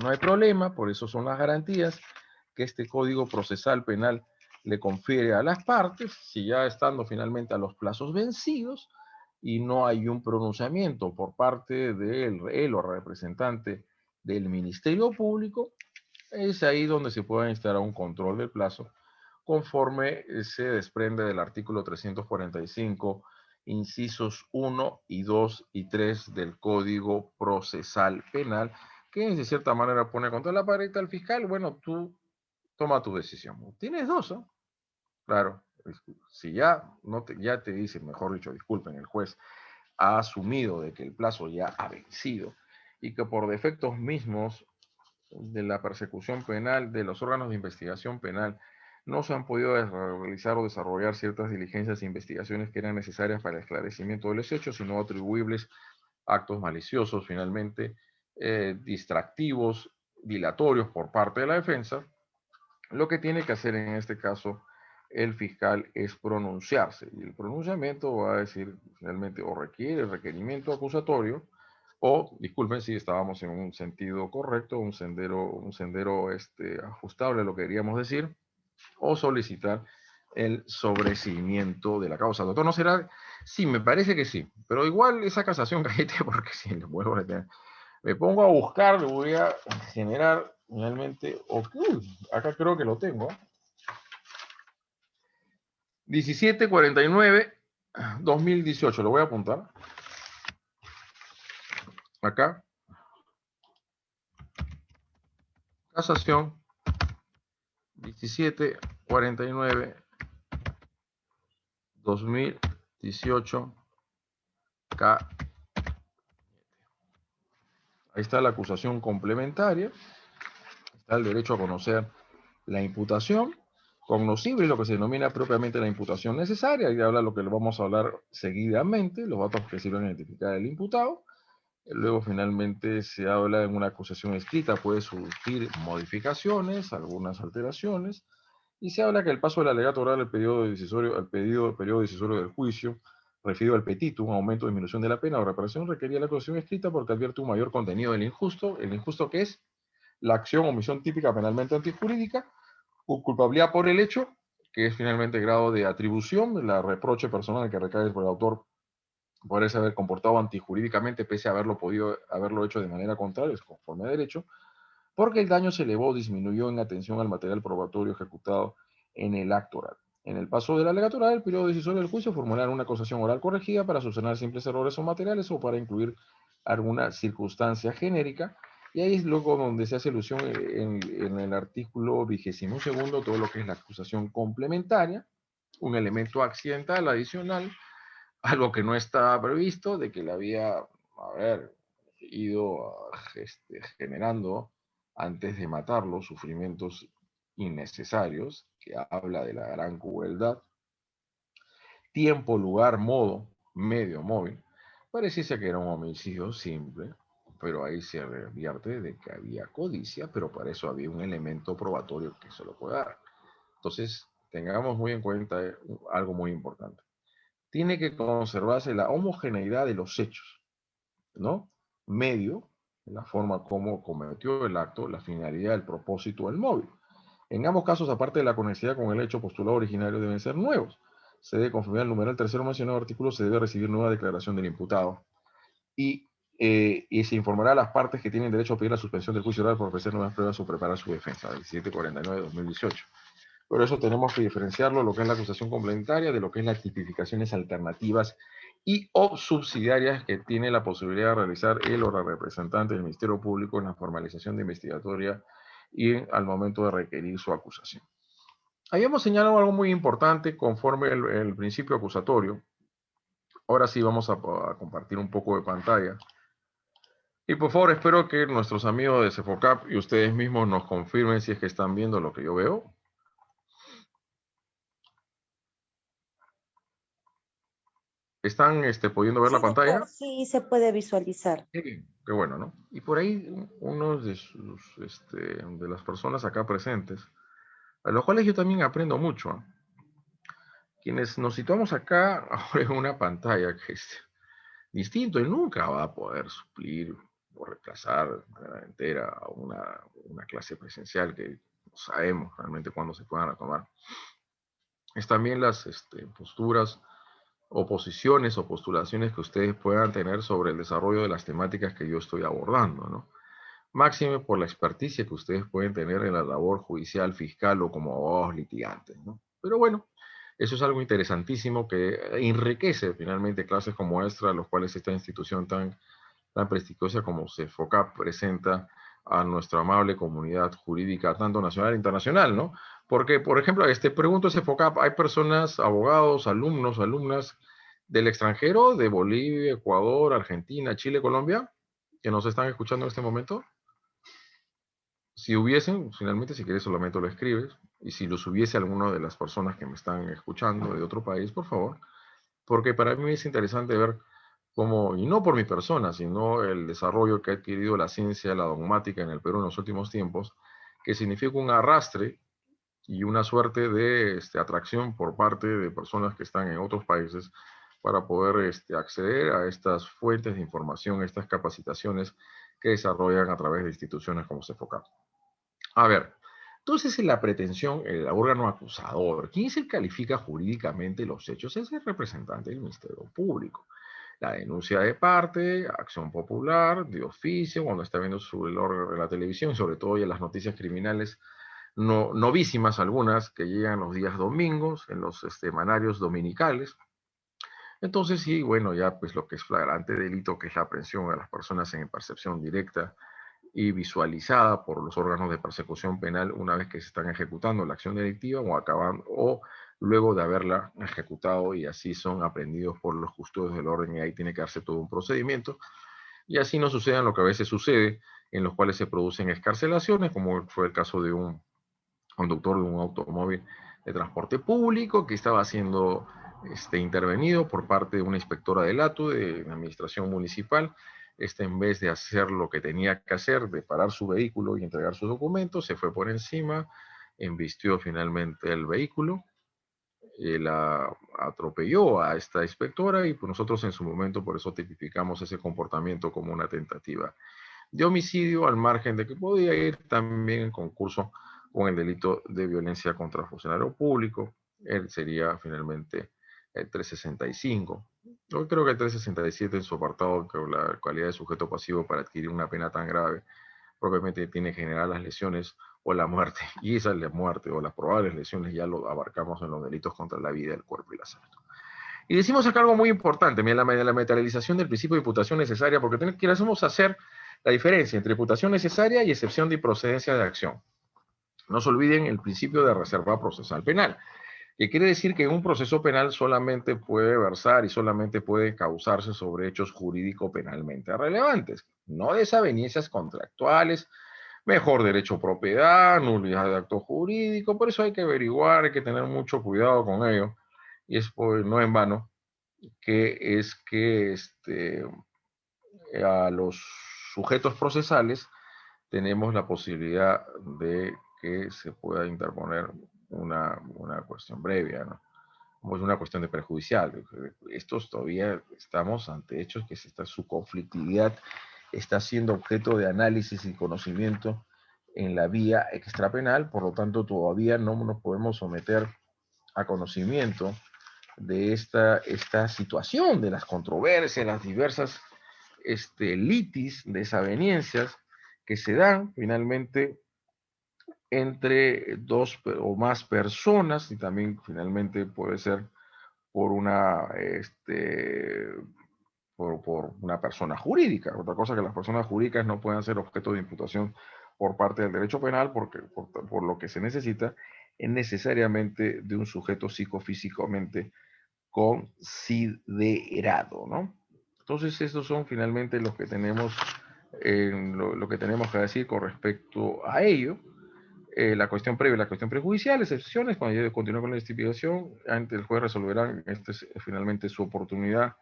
no hay problema, por eso son las garantías que este Código Procesal Penal le confiere a las partes, si ya estando finalmente a los plazos vencidos y no hay un pronunciamiento por parte de él o representante del Ministerio Público, es ahí donde se puede instalar un control del plazo conforme se desprende del artículo 345, incisos 1 y 2 y 3 del Código Procesal Penal, que de cierta manera pone contra la pared al fiscal. Bueno, tú toma tu decisión. Tienes dos, ¿no? Claro, si ya, ya te dice, mejor dicho, disculpen, el juez ha asumido de que el plazo ya ha vencido y que por defectos mismos de la persecución penal, de los órganos de investigación penal, no se han podido realizar o desarrollar ciertas diligencias e investigaciones que eran necesarias para el esclarecimiento de los hechos, sino atribuibles a actos maliciosos, finalmente, distractivos, dilatorios por parte de la defensa. Lo que tiene que hacer en este caso el fiscal es pronunciarse, y el pronunciamiento va a decir finalmente o requiere el requerimiento acusatorio, o, disculpen si estábamos en un sentido correcto, un sendero ajustable, lo que queríamos decir, o solicitar el sobreseimiento de la causa. Doctor, ¿no será? Sí, me parece que sí, pero igual esa casación cállate, porque si le vuelvo a meter, me pongo a buscar, le voy a generar realmente, acá creo que lo tengo, 1749-2018, lo voy a apuntar, acá, casación 1749-2018, K. Ahí está la acusación complementaria, está el derecho a conocer la imputación, cognoscible, lo que se denomina propiamente la imputación necesaria, y habla lo que lo vamos a hablar seguidamente, los datos que sirven a identificar al imputado. Luego finalmente se habla en una acusación escrita, puede surgir modificaciones, algunas alteraciones, y se habla que el paso del alegato oral al periodo decisorio, periodo decisorio del juicio, referido al petitum, aumento o disminución de la pena o reparación, requería la acusación escrita porque advierte un mayor contenido del injusto, el injusto que es la acción o omisión típica penalmente antijurídica, culpabilidad por el hecho, que es finalmente grado de atribución, la reproche personal que recae por el autor por ese haber comportado antijurídicamente pese a haberlo hecho de manera contraria, es conforme a derecho, porque el daño se elevó o disminuyó en atención al material probatorio ejecutado en el acto oral. En el paso de la alegato oral, el periodo decisorio del juicio, formular una acusación oral corregida para subsanar simples errores o materiales o para incluir alguna circunstancia genérica. Y ahí es luego donde se hace alusión en el artículo 22º, todo lo que es la acusación complementaria, un elemento accidental adicional, algo que no estaba previsto, de que le había, ido generando antes de matarlo sufrimientos innecesarios, que habla de la gran crueldad, tiempo, lugar, modo, medio móvil. Pareciese que era un homicidio simple, pero ahí se advierte de que había codicia, pero para eso había un elemento probatorio que se lo puede dar. Entonces, tengamos muy en cuenta algo muy importante. Tiene que conservarse la homogeneidad de los hechos, ¿no? Medio, la forma como cometió el acto, la finalidad, el propósito, el móvil. En ambos casos, aparte de la conexidad con el hecho postulado originario, deben ser nuevos. Se debe confirmar el numeral tercero mencionado artículo, se debe recibir nueva declaración del imputado. Y se informará a las partes que tienen derecho a pedir la suspensión del juicio oral por ofrecer nuevas pruebas o preparar su defensa, 1749-2018. Por eso tenemos que diferenciarlo, lo que es la acusación complementaria, de lo que es las tipificaciones alternativas y o subsidiarias que tiene la posibilidad de realizar él o la representante del Ministerio Público en la formalización de investigatoria y al momento de requerir su acusación. Habíamos señalado algo muy importante conforme el principio acusatorio. Ahora sí vamos a compartir un poco de pantalla. Y por favor, espero que nuestros amigos de Cefocap y ustedes mismos nos confirmen si es que están viendo lo que yo veo. ¿Están pudiendo ver Sí, la pantalla? doctor, sí se puede visualizar. Qué bueno, ¿no? Y por ahí unos de las personas acá presentes, a los cuales yo también aprendo mucho, ¿eh? Quienes nos situamos acá ahora en una pantalla que es distinto y nunca va a poder suplir o reemplazar entera a una clase presencial que no sabemos realmente cuándo se puedan retomar. Es también las posturas o posiciones o postulaciones que ustedes puedan tener sobre el desarrollo de las temáticas que yo estoy abordando, ¿no? máxime por la experticia que ustedes pueden tener en la labor judicial, fiscal o como abogados litigantes, ¿no? Pero bueno, eso es algo interesantísimo que enriquece finalmente clases como esta, a los cuales esta institución tan prestigiosa como CEFOCAP presenta a nuestra amable comunidad jurídica, tanto nacional e internacional, ¿no? Porque, por ejemplo, pregunto a CEFOCAP, ¿hay personas, abogados, alumnos, alumnas del extranjero, de Bolivia, Ecuador, Argentina, Chile, Colombia, que nos están escuchando en este momento? Si hubiesen, finalmente, si quieres solamente lo escribes, y si los hubiese alguna de las personas que me están escuchando de otro país, por favor, porque para mí es interesante ver cómo, y no por mi persona, sino el desarrollo que ha adquirido la ciencia, la dogmática en el Perú en los últimos tiempos, que significa un arrastre y una suerte de atracción por parte de personas que están en otros países para poder acceder a estas fuentes de información, estas capacitaciones que desarrollan a través de instituciones como CEFOCAP. A ver, entonces en la pretensión, el órgano acusador, ¿quién se califica jurídicamente los hechos? Es el representante del Ministerio Público. La denuncia de parte, acción popular, de oficio, cuando está viendo la televisión, sobre todo ya las noticias criminales novísimas, algunas que llegan los días domingos, en los semanarios dominicales. Entonces sí, bueno, ya pues lo que es flagrante delito, que es la aprehensión a las personas en percepción directa y visualizada por los órganos de persecución penal una vez que se están ejecutando la acción delictiva o luego de haberla ejecutado, y así son aprehendidos por los custodios del orden, y ahí tiene que darse todo un procedimiento, y así no suceda lo que a veces sucede, en los cuales se producen excarcelaciones, como fue el caso de un conductor de un automóvil de transporte público que estaba siendo intervenido por parte de una inspectora del ATU, de la administración municipal. En vez de hacer lo que tenía que hacer, de parar su vehículo y entregar sus documentos, se fue por encima, embistió finalmente el vehículo, la atropelló a esta inspectora, y pues nosotros en su momento por eso tipificamos ese comportamiento como una tentativa de homicidio, al margen de que podía ir también en concurso con el delito de violencia contra funcionario público. Él sería finalmente el 365. Yo creo que el 367 en su apartado, que la calidad de sujeto pasivo para adquirir una pena tan grave, propiamente tiene que generar las lesiones o la muerte. Y esa es la muerte o las probables lesiones ya lo abarcamos en los delitos contra la vida, el cuerpo y la salud. Y decimos acá algo muy importante, mira, la materialización del principio de imputación necesaria, porque queremos hacer la diferencia entre imputación necesaria y excepción de improcedencia de acción. No se olviden el principio de reserva procesal penal, que quiere decir que un proceso penal solamente puede versar y solamente puede causarse sobre hechos jurídico-penalmente relevantes, no desavenencias contractuales, mejor derecho a propiedad, nulidad de acto jurídico. Por eso hay que averiguar, hay que tener mucho cuidado con ello, y es no en vano que a los sujetos procesales tenemos la posibilidad de que se pueda interponer una cuestión previa, ¿no? Como es una cuestión de perjudicial. Estos todavía estamos ante hechos que su conflictividad está siendo objeto de análisis y conocimiento en la vía extrapenal, por lo tanto todavía no nos podemos someter a conocimiento de esta situación, de las controversias, las diversas litis, desavenencias que se dan finalmente entre dos o más personas, y también finalmente puede ser por por una persona jurídica. Otra cosa, que las personas jurídicas no puedan ser objeto de imputación por parte del derecho penal, porque por lo que se necesita es necesariamente de un sujeto psicofísicamente considerado, ¿no? Entonces, estos son finalmente los que tenemos, lo que tenemos que decir con respecto a ello. La cuestión previa, la cuestión prejudicial, excepciones, cuando ya continúa con la investigación, ante el juez resolverá, esta es finalmente su oportunidad,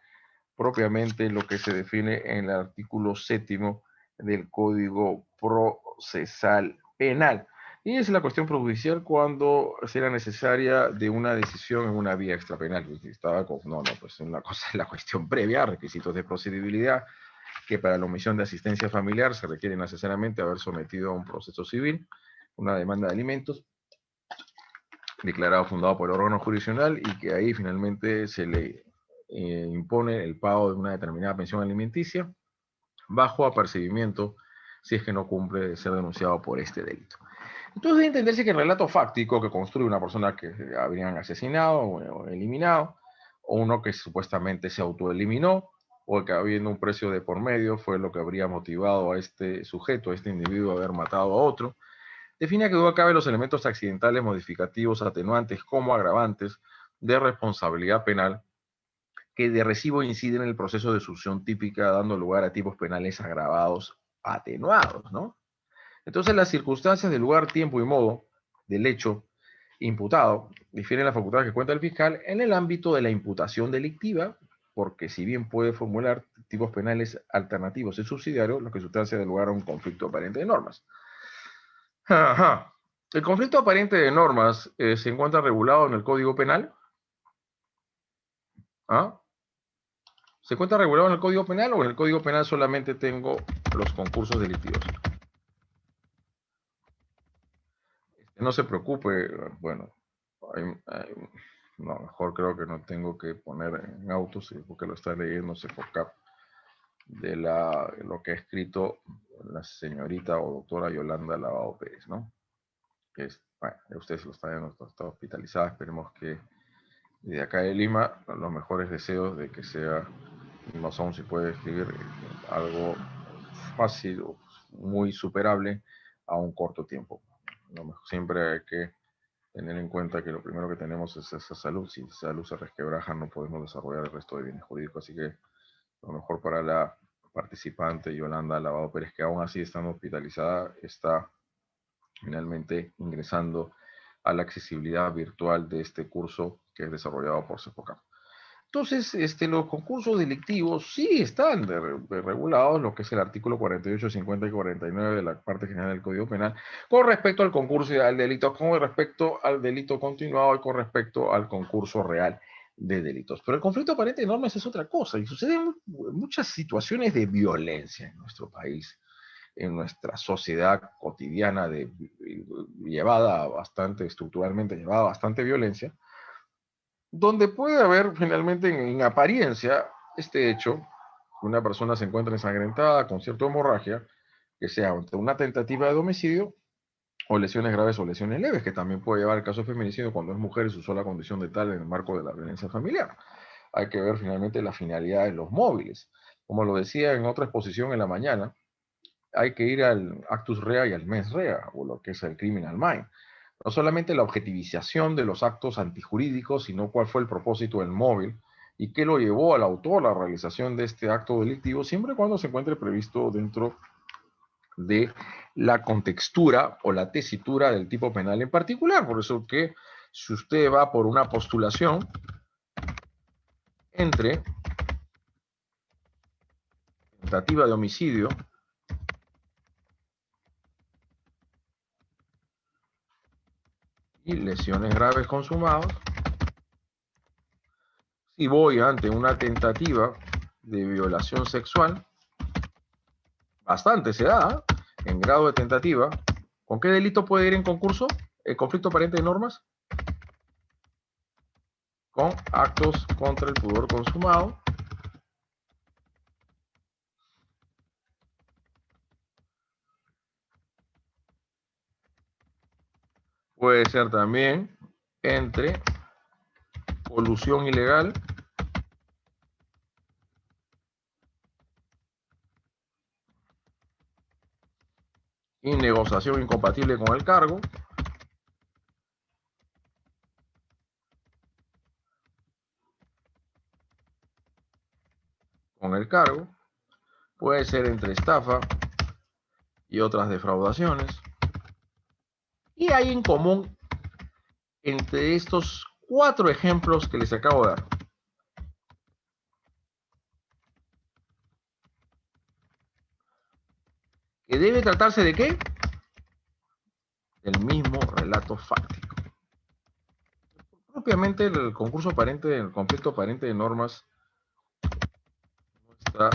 propiamente lo que se define en el artículo 7º del Código Procesal Penal. Y es la cuestión prejudicial cuando será necesaria de una decisión en una vía extrapenal. Pues una cosa es la cuestión previa, requisitos de procedibilidad, que para la omisión de asistencia familiar se requiere necesariamente haber sometido a un proceso civil, una demanda de alimentos, declarado fundado por el órgano jurisdiccional, y que ahí finalmente se le impone el pago de una determinada pensión alimenticia bajo apercibimiento si es que no cumple de ser denunciado por este delito. Entonces debe entenderse que el relato fáctico que construye una persona que habrían asesinado o eliminado, o uno que supuestamente se autoeliminó, o que habiendo un precio de por medio fue lo que habría motivado a este sujeto, a este individuo, a haber matado a otro, define que duda cabe los elementos accidentales modificativos, atenuantes como agravantes de responsabilidad penal que de recibo inciden en el proceso de sucesión típica, dando lugar a tipos penales agravados atenuados, ¿no? Entonces, las circunstancias del lugar, tiempo y modo del hecho imputado difieren las facultades que cuenta el fiscal en el ámbito de la imputación delictiva, porque si bien puede formular tipos penales alternativos y subsidiarios, lo que sustancia del lugar a un conflicto aparente de normas. Ajá. El conflicto aparente de normas se encuentra regulado en el Código Penal. ¿Ah? ¿Se encuentra regulado en el Código Penal o en el Código Penal solamente tengo los concursos delictivos? No se preocupe, bueno, no, mejor creo que no tengo que poner en autos, porque lo está leyendo CEFOCAP de lo que ha escrito la señorita o doctora Yolanda Lavado Pérez, ¿no? Que es, bueno, ustedes lo están viendo, está hospitalizada, esperemos que desde acá de Lima, los mejores deseos de que sea, no sé si puede escribir algo fácil o muy superable a un corto tiempo. Siempre hay que tener en cuenta que lo primero que tenemos es esa salud. Si esa salud se resquebraja, no podemos desarrollar el resto de bienes jurídicos. Así que lo mejor para la participante Yolanda Lavado Pérez, que aún así estando hospitalizada, está finalmente ingresando a la accesibilidad virtual de este curso que es desarrollado por CEFOCAP. Entonces, los concursos delictivos sí están regulados, lo que es el artículo 48, 50 y 49 de la parte general del Código Penal, con respecto al concurso y al delito, con respecto al delito continuado y con respecto al concurso real de delitos. Pero el conflicto aparente de normas es otra cosa y suceden muchas situaciones de violencia en nuestro país, en nuestra sociedad cotidiana estructuralmente llevada a bastante violencia, donde puede haber finalmente en apariencia este hecho, que una persona se encuentra ensangrentada con cierta hemorragia, que sea una tentativa de homicidio o lesiones graves o lesiones leves, que también puede llevar al caso de feminicidio cuando es mujer y su sola condición de tal en el marco de la violencia familiar. Hay que ver finalmente la finalidad de los móviles. Como lo decía en otra exposición en la mañana, hay que ir al actus rea y al mens rea, o lo que es el criminal mind. No solamente la objetivización de los actos antijurídicos, sino cuál fue el propósito del móvil y qué lo llevó al autor a la realización de este acto delictivo, siempre y cuando se encuentre previsto dentro de la contextura o la tesitura del tipo penal en particular. Por eso que si usted va por una postulación entre tentativa de homicidio y lesiones graves consumadas, si voy ante una tentativa de violación sexual, bastante se da, en grado de tentativa, ¿con qué delito puede ir en concurso? ¿El conflicto aparente de normas? Con actos contra el pudor consumado. Puede ser también entre colusión ilegal y negociación incompatible con el cargo. Puede ser entre estafa y otras defraudaciones. Y hay en común entre estos 4 ejemplos que les acabo de dar. ¿Que debe tratarse de qué? El mismo relato fáctico. Propiamente el concurso aparente, el conflicto aparente de normas no está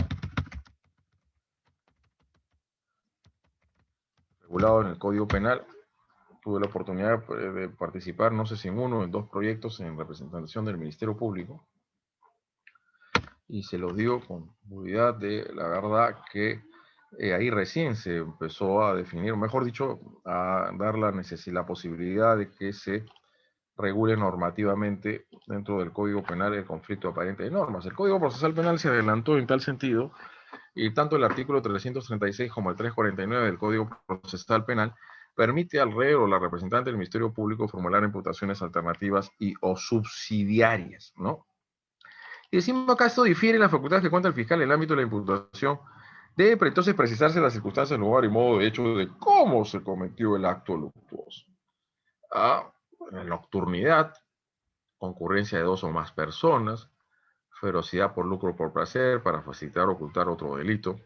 regulado en el Código Penal. Tuve la oportunidad de participar, no sé si en uno o en 2 proyectos en representación del Ministerio Público. Y se los digo con seguridad de la verdad que ahí recién se empezó a definir, o mejor dicho, a dar la posibilidad de que se regule normativamente dentro del Código Penal el conflicto aparente de normas. El Código Procesal Penal se adelantó en tal sentido, y tanto el artículo 336 como el 349 del Código Procesal Penal permite al reo o la representante del Ministerio Público formular imputaciones alternativas y o subsidiarias, ¿no? Y decimos acá, esto difiere en las facultades que cuenta el fiscal en el ámbito de la imputación. Debe entonces precisarse las circunstancias, lugar y modo de hecho de cómo se cometió el acto luctuoso. La nocturnidad, concurrencia de 2 o más personas, ferocidad por lucro o por placer, para facilitar o ocultar otro delito,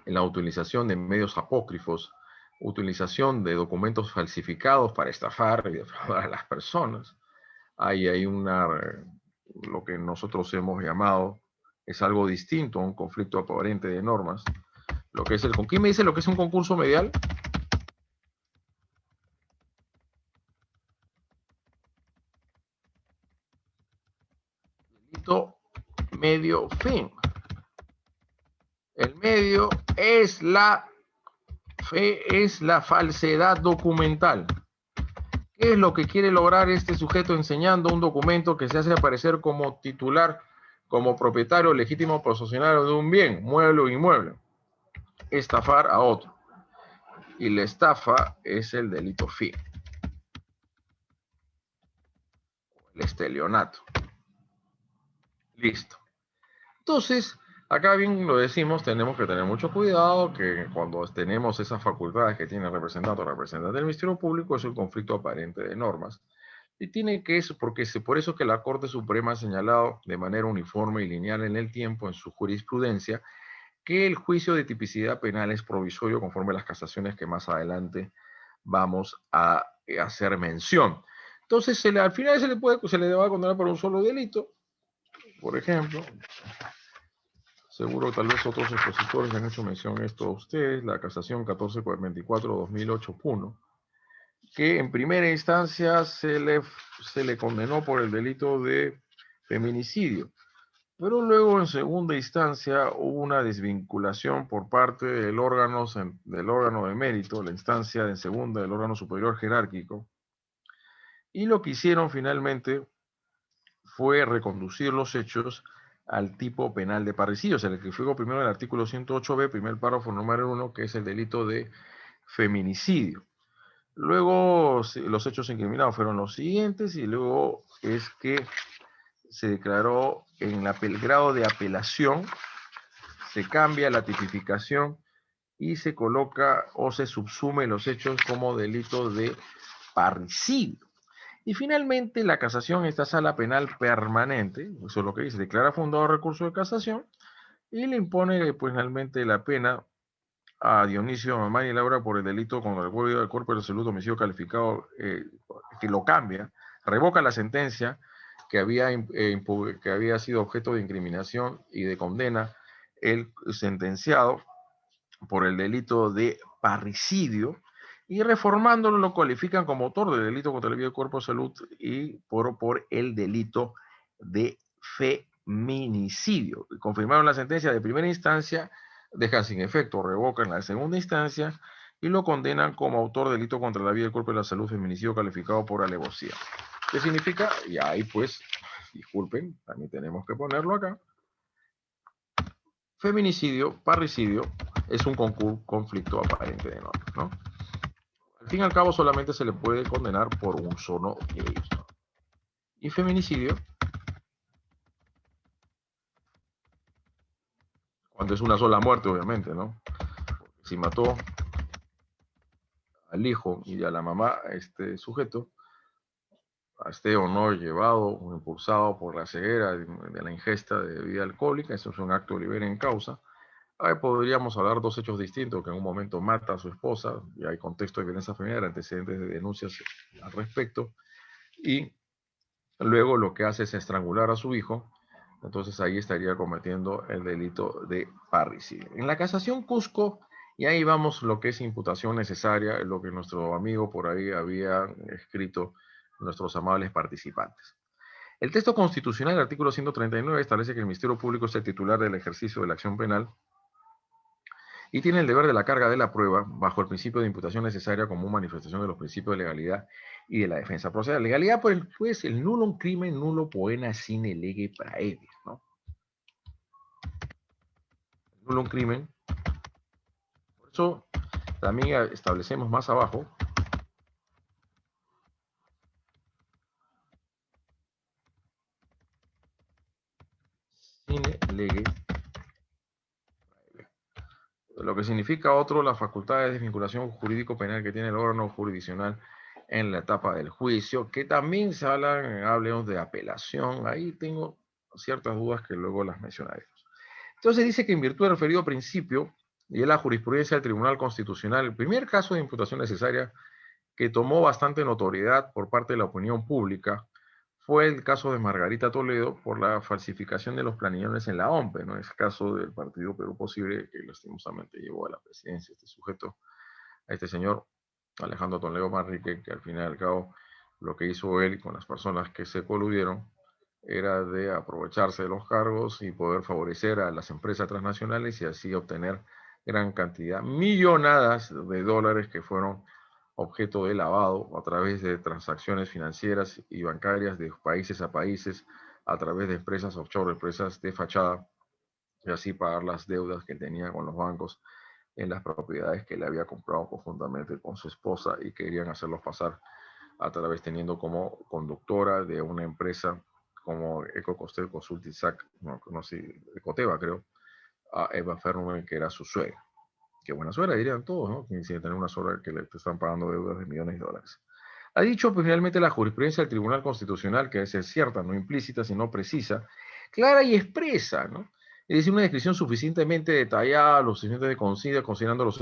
en la utilización de medios apócrifos, utilización de documentos falsificados para estafar y defraudar a las personas. Ahí hay lo que nosotros hemos llamado, es algo distinto a un conflicto aparente de normas. Lo que es ¿quién me dice lo que es un concurso medial? Delito medio fin. El medio es la falsedad documental. ¿Qué es lo que quiere lograr este sujeto enseñando un documento que se hace aparecer como titular, como propietario legítimo posesionario de un bien, mueble o inmueble? Estafar a otro. Y la estafa es el delito fin. El estelionato. Listo. Entonces, acá bien lo decimos, tenemos que tener mucho cuidado que cuando tenemos esas facultades que tiene el representante o representante del Ministerio Público es un conflicto aparente de normas. Y tiene que eso, por eso que la Corte Suprema ha señalado de manera uniforme y lineal en el tiempo, en su jurisprudencia, que el juicio de tipicidad penal es provisorio conforme a las casaciones que más adelante vamos a hacer mención. Entonces, al final se le va a condenar por un solo delito, por ejemplo. Seguro tal vez otros expositores han hecho mención a esto a ustedes, la casación 1424-2008 Puno, que en primera instancia se le condenó por el delito de feminicidio, pero luego en segunda instancia hubo una desvinculación por parte del órgano de mérito, la instancia de segunda del órgano superior jerárquico, y lo que hicieron finalmente fue reconducir los hechos al tipo penal de parricidio. Se le clasificó primero el artículo 108b, primer párrafo número 1, que es el delito de feminicidio. Luego los hechos incriminados fueron los siguientes y luego es que se declaró en el grado de apelación, se cambia la tipificación y se coloca o se subsume los hechos como delito de parricidio. Y finalmente la casación, esta sala penal permanente, eso es lo que dice, declara fundado recurso de casación y le impone pues finalmente la pena a Dionisio Mamani Laura por el delito contra el cuerpo de salud homicidio calificado, que lo cambia, revoca la sentencia que había sido objeto de incriminación y de condena, el sentenciado por el delito de parricidio, y reformándolo lo cualifican como autor del delito contra la vida del cuerpo de salud y por el delito de feminicidio. Confirmaron la sentencia de primera instancia, dejan sin efecto, revocan la segunda instancia y lo condenan como autor del delito contra la vida del cuerpo y la salud, feminicidio calificado por alevosía. ¿Qué significa? Y ahí pues, disculpen, también tenemos que ponerlo acá. Feminicidio, parricidio, es un conflicto aparente de normas, ¿no? Al fin y al cabo solamente se le puede condenar por un solo de ellos, ¿no? Y feminicidio, cuando es una sola muerte, obviamente, ¿no? Porque si mató al hijo y a la mamá, este sujeto, esté o no llevado o impulsado por la ceguera de la ingesta de bebida alcohólica, eso es un acto libere en causa. Ahí podríamos hablar dos hechos distintos, que en un momento mata a su esposa, y hay contexto de violencia familiar, antecedentes de denuncias al respecto, y luego lo que hace es estrangular a su hijo, entonces ahí estaría cometiendo el delito de parricidio. En la casación Cusco, y ahí vamos lo que es imputación necesaria, lo que nuestro amigo por ahí había escrito, nuestros amables participantes. El texto constitucional, el artículo 139, establece que el Ministerio Público es el titular del ejercicio de la acción penal y tiene el deber de la carga de la prueba bajo el principio de imputación necesaria como manifestación de los principios de legalidad y de la defensa procesal. Legalidad, pues el nullum crimen nullo poena sine lege praedia, ¿no? Nullum crimen. Por eso también establecemos más abajo sine lege, lo que significa otro, las facultades de vinculación jurídico-penal que tiene el órgano jurisdiccional en la etapa del juicio, que también se hablemos de apelación. Ahí tengo ciertas dudas que luego las mencionaré. Entonces dice que en virtud del referido principio y en la jurisprudencia del Tribunal Constitucional, el primer caso de imputación necesaria que tomó bastante notoriedad por parte de la opinión pública fue el caso de Margarita Toledo por la falsificación de los planillones en la OMPE, ¿no? Es el caso del Partido Perú Posible que lastimosamente llevó a la presidencia este sujeto, a este señor Alejandro Toledo Manrique, que al fin y al cabo lo que hizo él con las personas que se coludieron era de aprovecharse de los cargos y poder favorecer a las empresas transnacionales y así obtener gran cantidad, millonadas de dólares que fueron objeto de lavado a través de transacciones financieras y bancarias de países a países, a través de empresas offshore, empresas de fachada, y así pagar las deudas que tenía con los bancos en las propiedades que le había comprado conjuntamente con su esposa y querían hacerlos pasar a través teniendo como conductora de una empresa como Ecocostel Consulting SAC, no sé, Ecoteva creo, a Eva Fernumen, que era su suegra. Qué buena suegra, dirían todos, ¿no? Que sin tener una suegra que le están pagando deudas de millones de dólares. Ha dicho pues, finalmente la jurisprudencia del Tribunal Constitucional, que es cierta, no implícita, sino precisa, clara y expresa, ¿no? Es decir, una descripción suficientemente detallada, lo suficientemente concisa, considerando los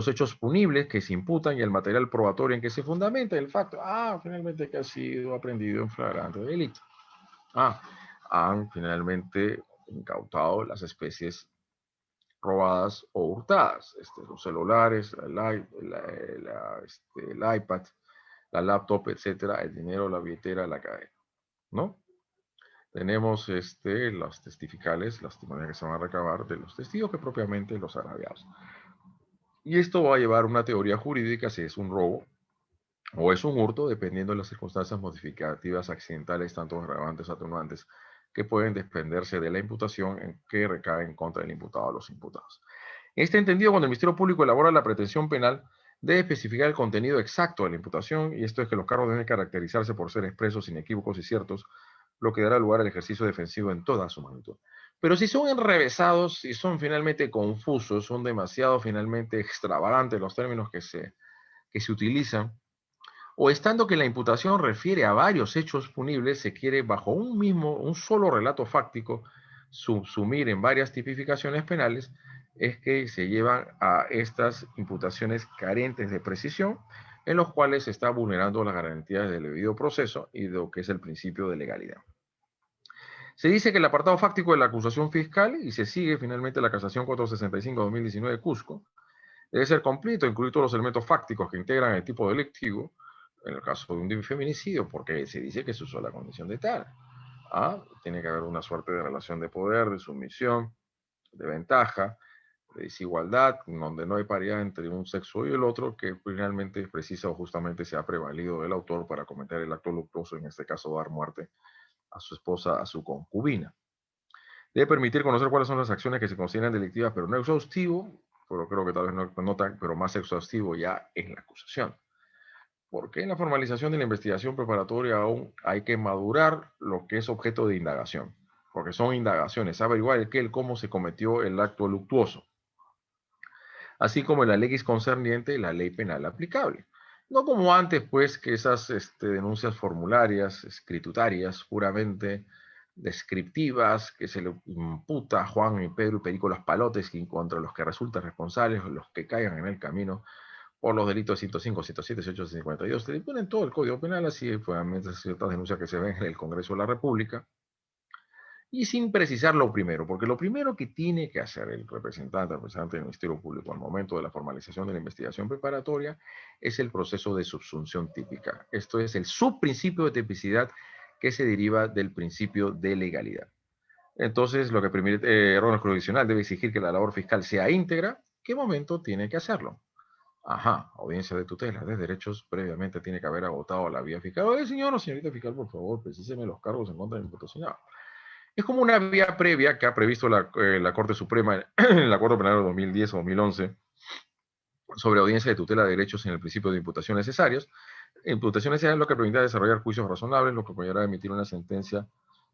hechos punibles que se imputan y el material probatorio en que se fundamenta el facto. Finalmente que ha sido aprendido en flagrante delito. Han finalmente incautado las especies robadas o hurtadas, los celulares, el iPad, la laptop, etcétera, el dinero, la billetera, la cadena, ¿no? Tenemos los testificales, las testimonias que se van a recabar de los testigos que propiamente los agraviados. Y esto va a llevar una teoría jurídica si es un robo o es un hurto, dependiendo de las circunstancias modificativas accidentales, tanto agravantes o atenuantes, que pueden desprenderse de la imputación en que recae en contra del imputado o los imputados. En este entendido, cuando el Ministerio Público elabora la pretensión penal, debe especificar el contenido exacto de la imputación, y esto es que los cargos deben caracterizarse por ser expresos, inequívocos y ciertos, lo que dará lugar al ejercicio defensivo en toda su magnitud. Pero si son enrevesados, si son finalmente confusos, son demasiado finalmente extravagantes los términos que se utilizan, o estando que la imputación refiere a varios hechos punibles, se quiere bajo un solo relato fáctico subsumir en varias tipificaciones penales, es que se llevan a estas imputaciones carentes de precisión, en los cuales se está vulnerando las garantías del debido proceso y de lo que es el principio de legalidad. Se dice que el apartado fáctico de la acusación fiscal, y se sigue finalmente la casación 465-2019 de Cusco, debe ser completo, incluir todos los elementos fácticos que integran el tipo delictivo, en el caso de un feminicidio, porque se dice que se usó la condición de tal. Tiene que haber una suerte de relación de poder, de sumisión, de ventaja, de desigualdad, donde no hay paridad entre un sexo y el otro, que finalmente precisa o justamente se ha prevalido del autor para cometer el acto luctuoso, en este caso dar muerte a su esposa, a su concubina. Debe permitir conocer cuáles son las acciones que se consideran delictivas, pero no exhaustivo, pero creo que tal vez no tan, pero más exhaustivo ya en la acusación. Porque en la formalización de la investigación preparatoria aún hay que madurar lo que es objeto de indagación, porque son indagaciones, averiguar cómo se cometió el acto luctuoso, así como la ley concerniente y la ley penal aplicable. No como antes, pues, que esas denuncias formularias, escritutarias, puramente descriptivas, que se le imputa a Juan y Pedro y Perico los Palotes, y contra los que resultan responsables, los que caigan en el camino, por los delitos 105, 107, 108, 152, le imponen todo el Código Penal, así fue ciertas denuncias que se ven en el Congreso de la República, y sin precisar lo primero, porque lo primero que tiene que hacer el representante del Ministerio Público al momento de la formalización de la investigación preparatoria es el proceso de subsunción típica. Esto es el subprincipio de tipicidad que se deriva del principio de legalidad. Entonces, lo que permite órgano jurisdiccional debe exigir que la labor fiscal sea íntegra. ¿Qué momento tiene que hacerlo? Ajá, audiencia de tutela de derechos previamente tiene que haber agotado la vía fiscal. Oye, señor o señorita fiscal, por favor, precíseme los cargos en contra del imputación. Es como una vía previa que ha previsto la Corte Suprema en el Acuerdo Penal de 2010 o 2011 sobre audiencia de tutela de derechos en el principio de imputación necesarios. Imputación necesaria es lo que permitirá desarrollar juicios razonables, lo que podrá emitir una sentencia,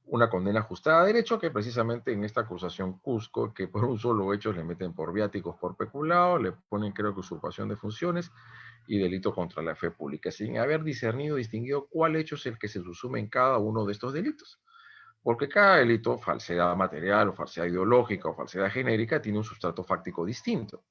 una condena ajustada a derecho, que precisamente en esta acusación Cusco, que por un solo hecho le meten por viáticos por peculado, le ponen creo que usurpación de funciones y delito contra la fe pública, sin haber discernido, distinguido cuál hecho es el que se subsume en cada uno de estos delitos. Porque cada delito, falsedad material o falsedad ideológica o falsedad genérica, tiene un sustrato fáctico distinto.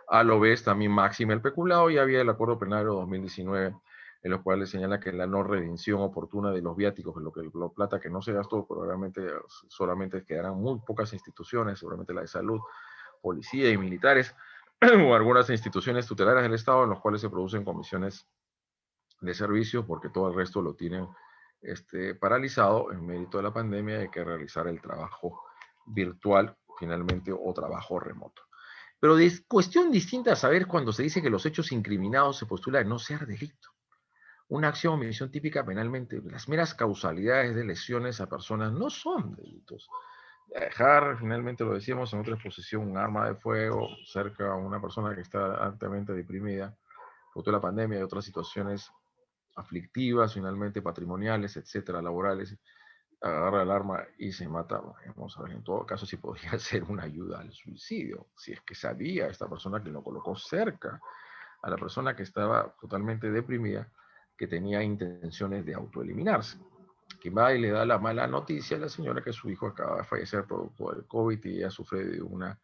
A lo vez también máxima el peculado, y había el Acuerdo Penal de 2019, en los cuales señala que la no redención oportuna de los viáticos, lo que lo plata que no se gastó, probablemente solamente quedarán muy pocas instituciones, seguramente la de salud, policía y militares, o algunas instituciones tutelares del Estado en los cuales se producen comisiones de servicios, porque todo el resto lo tienen paralizado en mérito de la pandemia. Hay que realizar el trabajo virtual finalmente o trabajo remoto. Pero es cuestión distinta a saber cuando se dice que los hechos incriminados se postula de no ser delito. Una acción o omisión típica penalmente, las meras causalidades de lesiones a personas no son delitos. Dejar, finalmente lo decíamos en otra exposición, un arma de fuego cerca a una persona que está altamente deprimida, producto de la pandemia y otras situaciones aflictivas, finalmente patrimoniales, etcétera, laborales, agarra el arma y se mata. Vamos a ver, en todo caso, si podría ser una ayuda al suicidio, si es que sabía esta persona que lo colocó cerca a la persona que estaba totalmente deprimida, que tenía intenciones de autoeliminarse. Quien va y le da la mala noticia a la señora que su hijo acaba de fallecer producto del COVID y ella sufre de una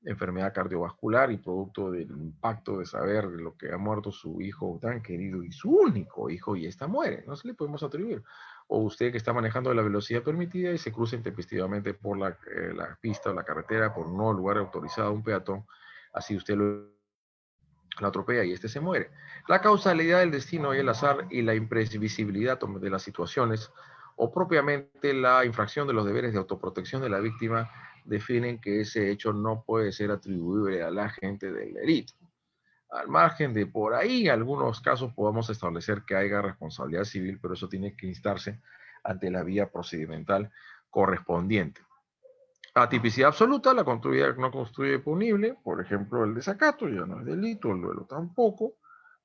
enfermedad cardiovascular y producto del impacto de saber lo que ha muerto su hijo tan querido y su único hijo, y esta muere. No se le podemos atribuir. O usted que está manejando la velocidad permitida y se cruza intempestivamente por la pista o la carretera por no lugar autorizado a un peatón, así usted lo atropella y este se muere. La causalidad del destino y el azar y la imprevisibilidad de las situaciones, o propiamente la infracción de los deberes de autoprotección de la víctima, definen que ese hecho no puede ser atribuible a la gente del delito. Al margen de por ahí, en algunos casos podamos establecer que haya responsabilidad civil, pero eso tiene que instarse ante la vía procedimental correspondiente. Atipicidad absoluta, la conducta no constituye punible, por ejemplo, el desacato ya no es delito, el duelo tampoco,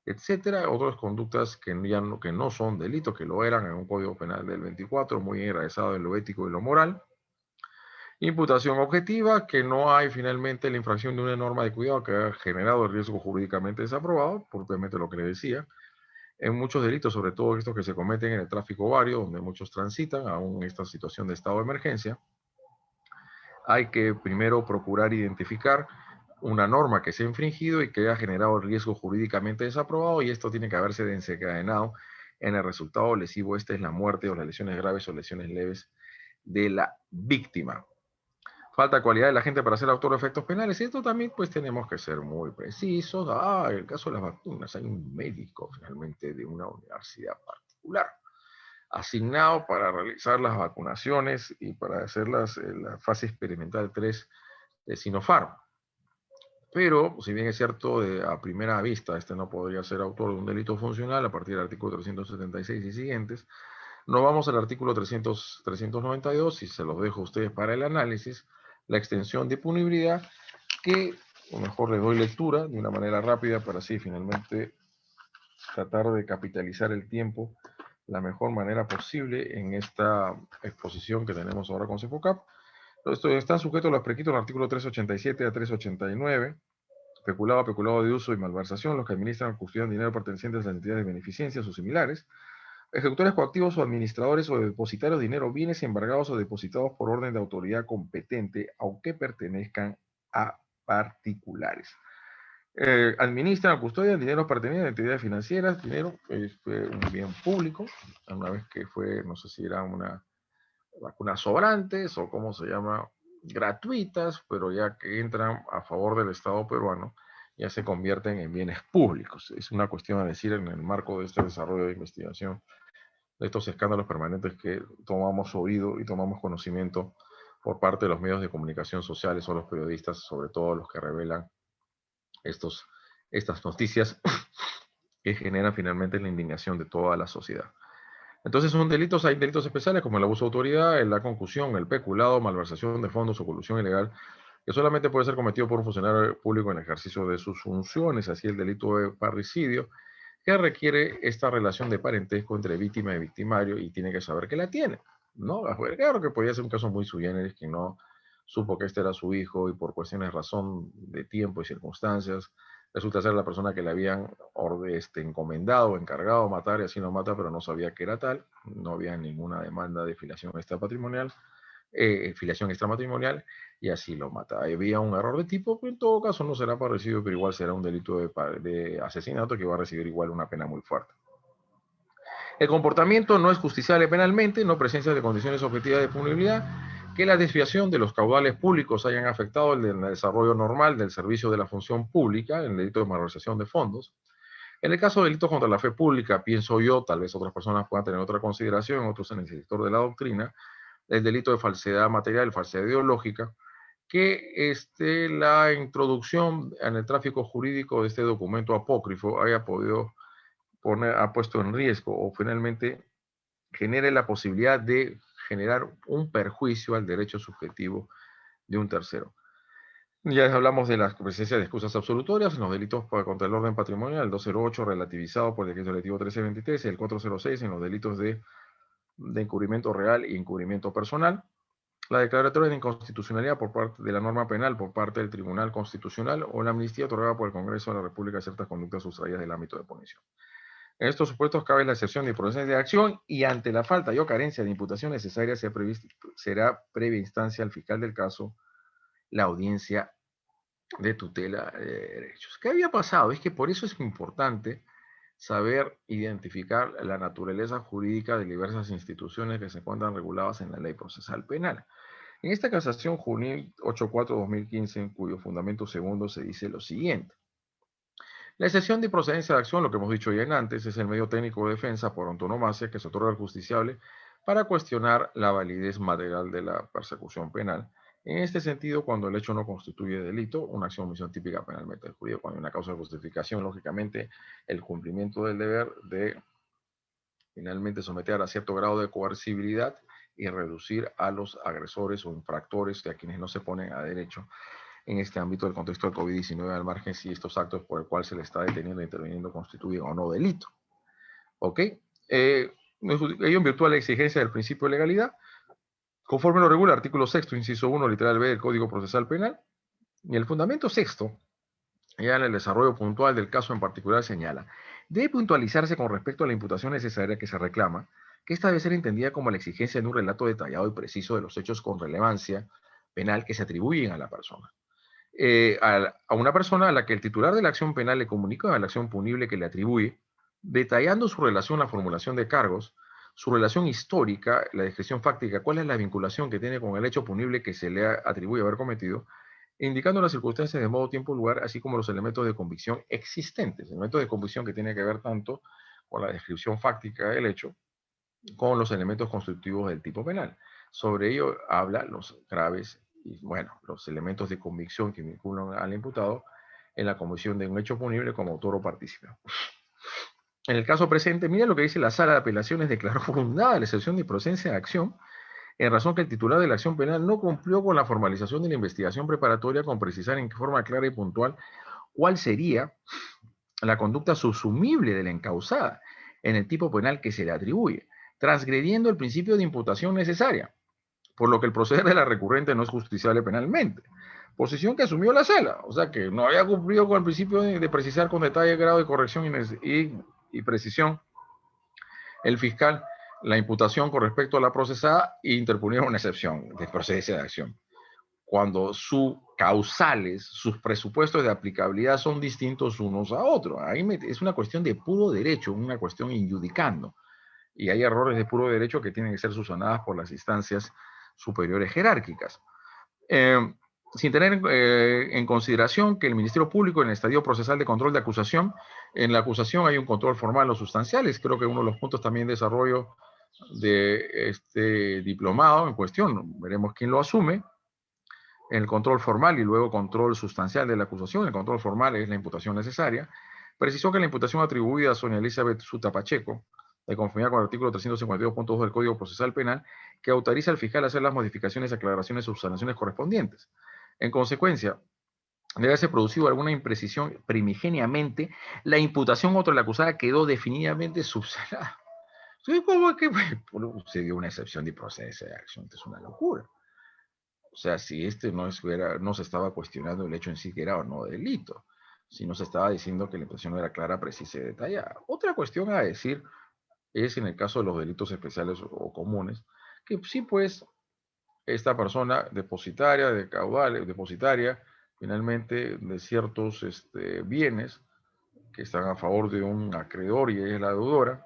etcétera. Otras conductas que no son delito, que lo eran en un código penal del 24, muy enraizado en lo ético y lo moral. Imputación objetiva, que no hay finalmente la infracción de una norma de cuidado que ha generado el riesgo jurídicamente desaprobado, propiamente lo que le decía. En muchos delitos, sobre todo estos que se cometen en el tráfico vario, donde muchos transitan, aún en esta situación de estado de emergencia, hay que primero procurar identificar una norma que se ha infringido y que ha generado riesgo jurídicamente desaprobado, y esto tiene que haberse desencadenado en el resultado lesivo. Esta es la muerte o las lesiones graves o lesiones leves de la víctima. Falta cualidad de la gente para ser autor de efectos penales. Esto también pues tenemos que ser muy precisos. En el caso de las vacunas hay un médico finalmente de una universidad particular asignado para realizar las vacunaciones y para hacer la fase experimental 3 de Sinopharm. Pero, si bien es cierto, a primera vista, este no podría ser autor de un delito funcional a partir del artículo 376 y siguientes, nos vamos al artículo 392 y se los dejo a ustedes para el análisis, la extensión de punibilidad, que a lo mejor les doy lectura de una manera rápida para así finalmente tratar de capitalizar el tiempo la mejor manera posible en esta exposición que tenemos ahora con CEFOCAP. Esto está sujeto a los prequisitos del artículo 387 a 389, peculado de uso y malversación, los que administran o custodian dinero perteneciente a las entidades de beneficencias o similares, ejecutores coactivos o administradores o depositarios de dinero, bienes embargados o depositados por orden de autoridad competente, aunque pertenezcan a particulares. Administran o custodian dinero perteneciente a entidades financieras, dinero es un bien público, una vez que fue, no sé si era una vacunas sobrantes o cómo se llama, gratuitas, pero ya que entran a favor del Estado peruano, ya se convierten en bienes públicos. Es una cuestión a decir en el marco de este desarrollo de investigación, de estos escándalos permanentes que tomamos oído y tomamos conocimiento por parte de los medios de comunicación sociales o los periodistas, sobre todo los que revelan estas noticias que generan finalmente la indignación de toda la sociedad. Entonces hay delitos especiales como el abuso de autoridad, la concusión, el peculado, malversación de fondos o colusión ilegal, que solamente puede ser cometido por un funcionario público en el ejercicio de sus funciones, así el delito de parricidio, que requiere esta relación de parentesco entre víctima y victimario y tiene que saber que la tiene, ¿no? Claro que podía ser un caso muy sui generis, que no supo que este era su hijo y por cuestiones de razón de tiempo y circunstancias, resulta ser la persona que le habían encomendado, encargado matar y así lo mata, pero no sabía que era tal, no había ninguna demanda de filiación extramatrimonial, y así lo mata. Había un error de tipo, pero en todo caso no será parricidio, pero igual será un delito de asesinato que va a recibir igual una pena muy fuerte. El comportamiento no es justiciable penalmente, no presencia de condiciones objetivas de punibilidad, que la desviación de los caudales públicos hayan afectado el desarrollo normal del servicio de la función pública, el delito de malversación de fondos. En el caso de delitos contra la fe pública, pienso yo, tal vez otras personas puedan tener otra consideración, otros en el sector de la doctrina, el delito de falsedad material, falsedad ideológica, que la introducción en el tráfico jurídico de este documento apócrifo ha puesto en riesgo o finalmente genere la posibilidad de generar un perjuicio al derecho subjetivo de un tercero. Ya hablamos de la presencia de excusas absolutorias en los delitos contra el orden patrimonial, el 208 relativizado por el decreto legislativo 1323 y el 406 en los delitos de encubrimiento real e encubrimiento personal. La declaratoria de inconstitucionalidad por parte de la norma penal por parte del Tribunal Constitucional o la amnistía otorgada por el Congreso de la República a ciertas conductas sustraídas del ámbito de punición. En estos supuestos cabe la excepción de improcedencia de acción y ante la falta y o carencia de imputación necesaria será previa instancia al fiscal del caso la audiencia de tutela de derechos. ¿Qué había pasado? Es que por eso es importante saber identificar la naturaleza jurídica de diversas instituciones que se encuentran reguladas en la Ley Procesal Penal. En esta casación juvenil 84-2015, en cuyo fundamento segundo se dice lo siguiente. La excepción de procedencia de acción, lo que hemos dicho ya antes, es el medio técnico de defensa por antonomasia que se otorga al justiciable para cuestionar la validez material de la persecución penal. En este sentido, cuando el hecho no constituye delito, una acción de omisión típica penalmente del judío, cuando hay una causa de justificación, lógicamente, el cumplimiento del deber de finalmente someter a cierto grado de coercibilidad y reducir a los agresores o infractores de a quienes no se ponen a derecho en este ámbito del contexto del COVID-19 al margen si estos actos por el cual se le está deteniendo e interviniendo constituyen o no delito. ¿Ok? Ello en virtud de la exigencia del principio de legalidad, conforme lo regula el artículo 6º, inciso 1, literal B del Código Procesal Penal, y el fundamento 6º, ya en el desarrollo puntual del caso en particular señala, debe puntualizarse con respecto a la imputación necesaria que se reclama, que esta debe ser entendida como la exigencia de un relato detallado y preciso de los hechos con relevancia penal que se atribuyen a la persona. A una persona a la que el titular de la acción penal le comunica a la acción punible que le atribuye, detallando su relación a la formulación de cargos, su relación histórica, la descripción fáctica, cuál es la vinculación que tiene con el hecho punible que se le atribuye haber cometido, indicando las circunstancias de modo, tiempo y lugar, así como los elementos de convicción existentes, elementos de convicción que tienen que ver tanto con la descripción fáctica del hecho, con los elementos constitutivos del tipo penal. Sobre ello habla los graves y, bueno, los elementos de convicción que vinculan al imputado en la comisión de un hecho punible como autor o partícipe. En el caso presente, mira lo que dice la Sala de Apelaciones: declaró fundada la excepción de procedencia de acción en razón que el titular de la acción penal no cumplió con la formalización de la investigación preparatoria con precisar en forma clara y puntual cuál sería la conducta subsumible de la encausada en el tipo penal que se le atribuye, transgrediendo el principio de imputación necesaria, por lo que el proceder de la recurrente no es justiciable penalmente. Posición que asumió la Sala, o sea que no había cumplido con el principio de precisar con detalle, grado de corrección y precisión el fiscal la imputación con respecto a la procesada e interponieron una excepción de procedencia de acción, cuando sus causales, sus presupuestos de aplicabilidad son distintos unos a otros. Ahí es una cuestión de puro derecho, una cuestión injudicando, y hay errores de puro derecho que tienen que ser subsanadas por las instancias superiores jerárquicas. Sin tener en consideración que el Ministerio Público en el estadio procesal de control de acusación, en la acusación hay un control formal o sustancial. Creo que uno de los puntos también de desarrollo de este diplomado en cuestión, veremos quién lo asume, el control formal y luego control sustancial de la acusación. El control formal es la imputación necesaria. Precisó que la imputación atribuida a Sonia Elizabeth Suta Pacheco, de conformidad con el artículo 352.2 del Código Procesal Penal, que autoriza al fiscal a hacer las modificaciones, aclaraciones y subsanaciones correspondientes. En consecuencia, debe haberse producido alguna imprecisión primigeniamente, la imputación contra la acusada quedó definitivamente subsanada. ¿Cómo es que se dio una excepción de procedencia de acción? Esto es una locura. O sea, si no se estaba cuestionando el hecho en sí que era o no delito, si no se estaba diciendo que la imputación no era clara, precisa y detallada. Otra cuestión a decir es en el caso de los delitos especiales o comunes, que sí, pues, esta persona depositaria de caudales, depositaria, finalmente, de ciertos bienes que están a favor de un acreedor y es la deudora,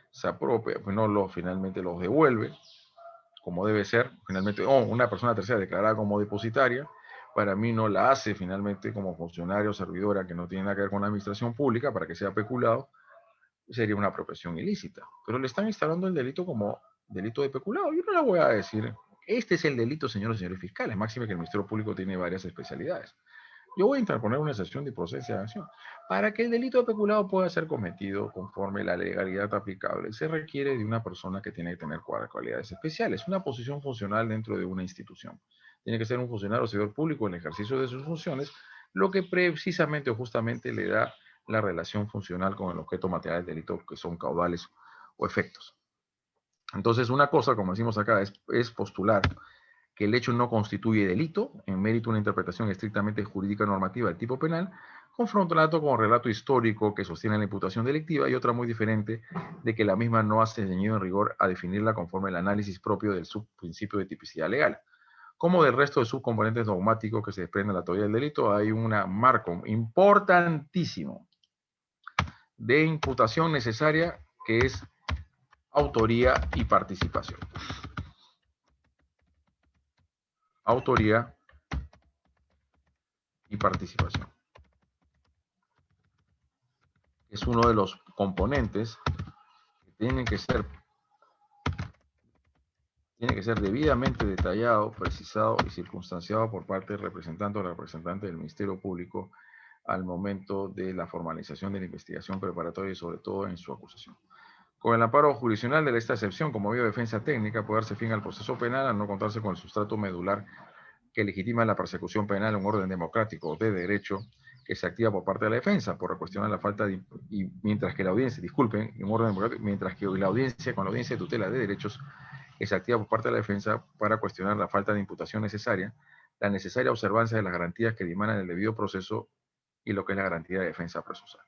se apropia, pues finalmente los devuelve, como debe ser, finalmente, una persona tercera declarada como depositaria, para mí no la hace finalmente como funcionario o servidora que no tiene nada que ver con la administración pública para que sea peculado, sería una apropiación ilícita. Pero le están instalando el delito como delito de peculado. Yo no le voy a decir, este es el delito, señores y señores fiscales, máxime que el Ministerio Público tiene varias especialidades. Yo voy a interponer una excepción de procedencia de acción. Para que el delito de peculado pueda ser cometido conforme la legalidad aplicable, se requiere de una persona que tiene que tener cualidades especiales, una posición funcional dentro de una institución. Tiene que ser un funcionario o servidor público en el ejercicio de sus funciones, lo que precisamente o justamente le da la relación funcional con el objeto material del delito, que son caudales o efectos. Entonces, una cosa, como decimos acá, es postular que el hecho no constituye delito, en mérito de una interpretación estrictamente jurídica normativa del tipo penal, confrontado con el relato histórico que sostiene la imputación delictiva, y otra muy diferente, de que la misma no hace ceñido en rigor a definirla conforme al análisis propio del subprincipio de tipicidad legal. Como del resto de subcomponentes dogmáticos que se desprenden de la teoría del delito, hay un marco importantísimo de imputación necesaria, que es autoría y participación. Autoría y participación. Es uno de los componentes que tiene que ser debidamente detallado, precisado y circunstanciado por parte del representante o la representante del Ministerio Público al momento de la formalización de la investigación preparatoria y sobre todo en su acusación. Con el amparo jurisdiccional de esta excepción como medio de defensa técnica puede darse fin al proceso penal al no contarse con el sustrato medular que legitima la persecución penal en un orden democrático de derecho que se activa por parte de la defensa por cuestionar la falta de, y mientras que la audiencia, disculpen, en un orden democrático, mientras que la audiencia con la audiencia de tutela de derechos que se activa por parte de la defensa para cuestionar la falta de imputación necesaria, la necesaria observancia de las garantías que dimanan del debido proceso y lo que es la garantía de defensa procesal,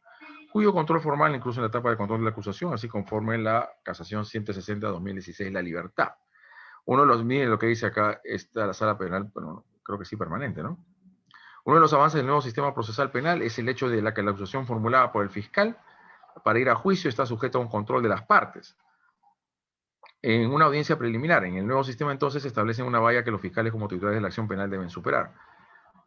cuyo control formal incluso en la etapa de control de la acusación, así conforme la casación 160-2016, la libertad. Uno de los, miren lo que dice acá, está la sala penal, pero creo que sí permanente, ¿no? Uno de los avances del nuevo sistema procesal penal es el hecho de que la acusación formulada por el fiscal para ir a juicio está sujeta a un control de las partes. En una audiencia preliminar, en el nuevo sistema entonces se establece una valla que los fiscales como titulares de la acción penal deben superar.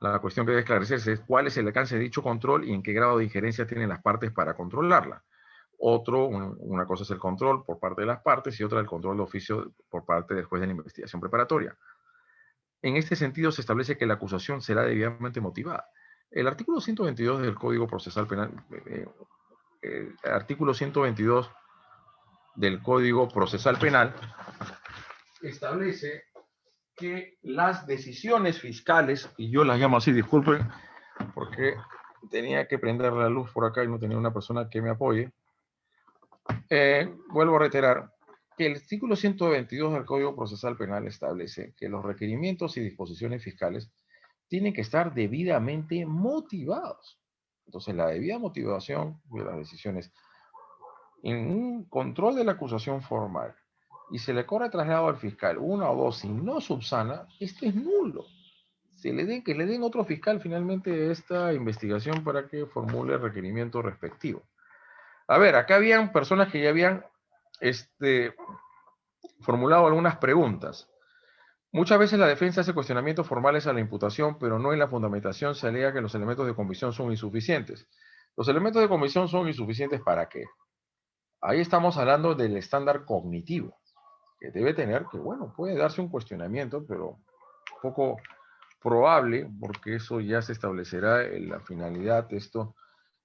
La cuestión que debe esclarecerse es cuál es el alcance de dicho control y en qué grado de injerencia tienen las partes para controlarla. Una cosa es el control por parte de las partes y otra el control de oficio por parte del juez de la investigación preparatoria. En este sentido, se establece que la acusación será debidamente motivada. El artículo 122 del Código Procesal Penal, el artículo 122 del Código Procesal Penal, establece que las decisiones fiscales, y yo las llamo así, disculpen, porque tenía que prender la luz por acá y no tenía una persona que me apoye. Vuelvo a reiterar que el artículo 122 del Código Procesal Penal establece que los requerimientos y disposiciones fiscales tienen que estar debidamente motivados. Entonces, la debida motivación de las decisiones en un control de la acusación formal y se le corre traslado al fiscal una o dos y no subsana, esto es nulo. Que le den otro fiscal finalmente esta investigación para que formule el requerimiento respectivo. A ver, acá habían personas que ya habían formulado algunas preguntas. Muchas veces la defensa hace cuestionamientos formales a la imputación, pero no en la fundamentación se alega que los elementos de convicción son insuficientes. Los elementos de convicción son insuficientes ¿para qué? Ahí estamos hablando del estándar cognitivo. que debe tener, que bueno, puede darse un cuestionamiento, pero poco probable, porque eso ya se establecerá en la finalidad, esto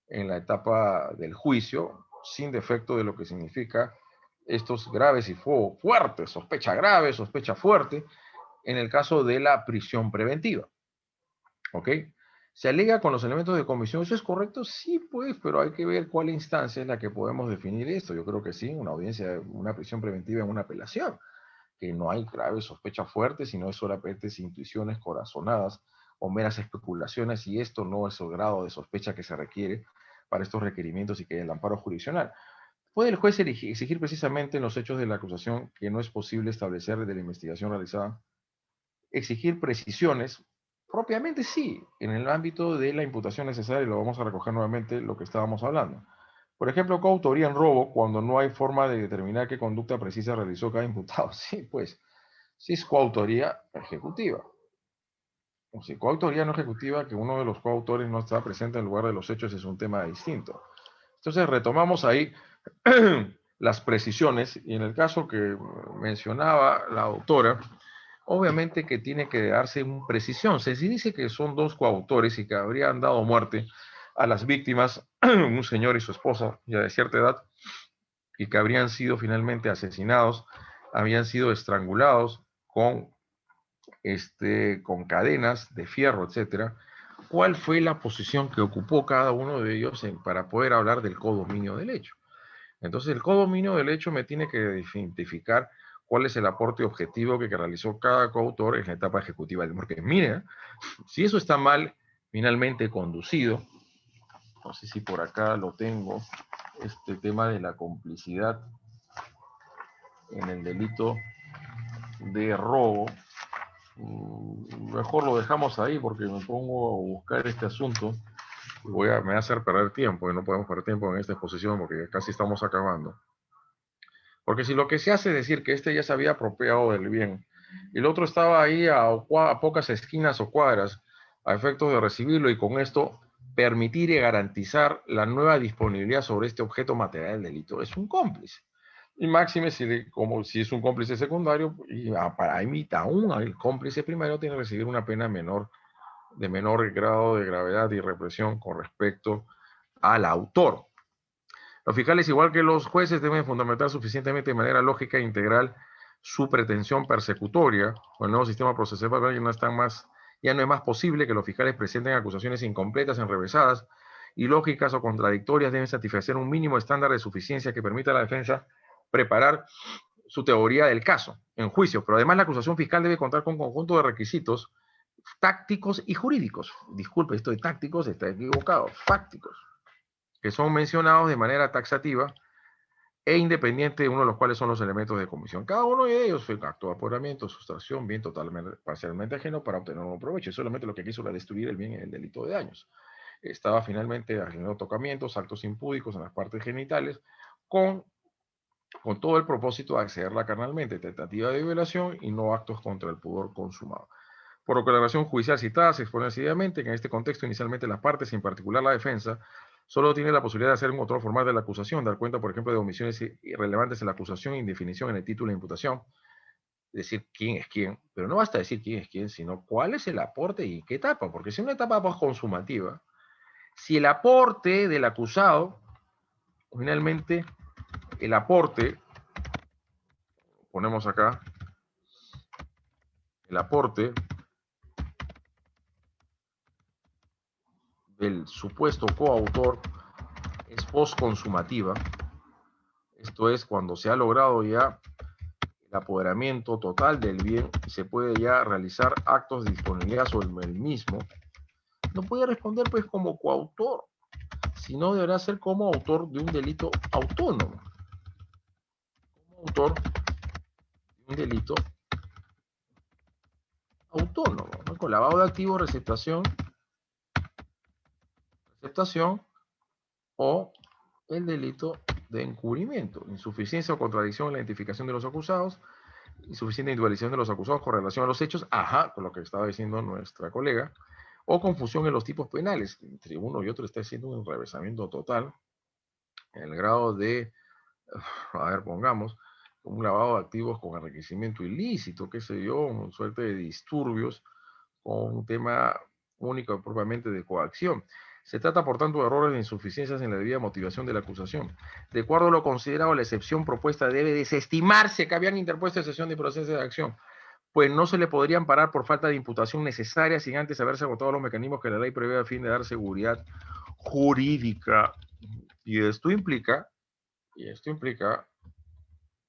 en la etapa del juicio, sin defecto de lo que significa estos graves y fuertes, sospecha grave, sospecha fuerte, en el caso de la prisión preventiva. ¿Ok? ¿Se alega con los elementos de comisión? ¿Eso es correcto? Sí, pues, pero hay que ver cuál instancia es la que podemos definir esto. Yo creo que sí, una audiencia, una prisión preventiva en una apelación, que no hay graves sospechas fuertes, sino es solamente intuiciones corazonadas o meras especulaciones, y esto no es el grado de sospecha que se requiere para estos requerimientos y que haya el amparo jurisdiccional. ¿Puede el juez exigir precisamente en los hechos de la acusación que no es posible establecer desde la investigación realizada? Exigir precisiones, propiamente sí, en el ámbito de la imputación necesaria, y lo vamos a recoger nuevamente lo que estábamos hablando. Por ejemplo, coautoría en robo, cuando no hay forma de determinar qué conducta precisa realizó cada imputado. Sí, pues, si es coautoría ejecutiva. O si coautoría no ejecutiva, que uno de los coautores no está presente en el lugar de los hechos, es un tema distinto. Entonces, retomamos ahí las precisiones, y en el caso que mencionaba la autora, obviamente que tiene que darse una precisión. Se dice que son dos coautores y que habrían dado muerte a las víctimas, un señor y su esposa, ya de cierta edad, y que habrían sido finalmente asesinados, habían sido estrangulados con cadenas de fierro, etcétera. ¿Cuál fue la posición que ocupó cada uno de ellos para poder hablar del codominio del hecho? Entonces, el codominio del hecho me tiene que identificar cuál es el aporte objetivo que realizó cada coautor en la etapa ejecutiva. Porque mire, si eso está mal finalmente conducido, no sé si por acá lo tengo, este tema de la complicidad en el delito de robo, mejor lo dejamos ahí porque me pongo a buscar este asunto y me va a hacer perder tiempo, y no podemos perder tiempo en esta exposición porque casi estamos acabando. Porque si lo que se hace es decir que este ya se había apropiado del bien y el otro estaba ahí a pocas esquinas o cuadras a efectos de recibirlo, y con esto permitir y garantizar la nueva disponibilidad sobre este objeto material del delito, es un cómplice. Y máxime como si es un cómplice secundario, y para imitar aún el cómplice primero tiene que recibir una pena de menor grado de gravedad y represión con respecto al autor. Los fiscales, igual que los jueces, deben fundamentar suficientemente de manera lógica e integral su pretensión persecutoria. Con el nuevo sistema procesal ya no es más posible que los fiscales presenten acusaciones incompletas, enrevesadas, ilógicas o contradictorias. Deben satisfacer un mínimo estándar de suficiencia que permita a la defensa preparar su teoría del caso en juicio. Pero además la acusación fiscal debe contar con un conjunto de requisitos tácticos y jurídicos. Disculpe, esto de tácticos está equivocado, fácticos, que son mencionados de manera taxativa e independiente, de uno de los cuales son los elementos de comisión. Cada uno de ellos fue acto de apoderamiento, sustracción, bien totalmente, parcialmente ajeno para obtener un provecho. Es solamente lo que quiso era destruir el bien en el delito de daños. Estaba finalmente haciendo tocamientos, actos impúdicos en las partes genitales, con todo el propósito de accederla carnalmente, tentativa de violación y no actos contra el pudor consumado. Por lo que la relación judicial citada se expone decididamente que en este contexto inicialmente las partes, en particular la defensa, solo tiene la posibilidad de hacer un control formal de la acusación, dar cuenta, por ejemplo, de omisiones irrelevantes en la acusación, indefinición en el título de imputación, decir quién es quién, pero no basta decir quién es quién, sino cuál es el aporte y qué etapa, porque si una etapa consumativa, si el aporte del acusado, finalmente, el aporte, ponemos acá, el aporte del supuesto coautor es postconsumativa, esto es cuando se ha logrado ya el apoderamiento total del bien y se puede ya realizar actos de disponibilidad sobre el mismo, no puede responder pues como coautor, sino deberá ser como autor de un delito autónomo, como autor de un delito autónomo, ¿no? Con lavado de activos, receptación o el delito de encubrimiento, insuficiencia o contradicción en la identificación de los acusados, insuficiente individualización de los acusados con relación a los hechos, con lo que estaba diciendo nuestra colega, o confusión en los tipos penales. Entre uno y otro está haciendo un enrevesamiento total, en el grado de, a ver, pongamos, un lavado de activos con enriquecimiento ilícito, qué sé yo, una suerte de disturbios con un tema único propiamente de coacción. Se trata, por tanto, de errores e insuficiencias en la debida motivación de la acusación. De acuerdo a lo considerado, la excepción propuesta debe desestimarse que habían interpuesto excepción de proceso de acción, pues no se le podría amparar por falta de imputación necesaria sin antes haberse agotado los mecanismos que la ley prevé a fin de dar seguridad jurídica. Y esto implica,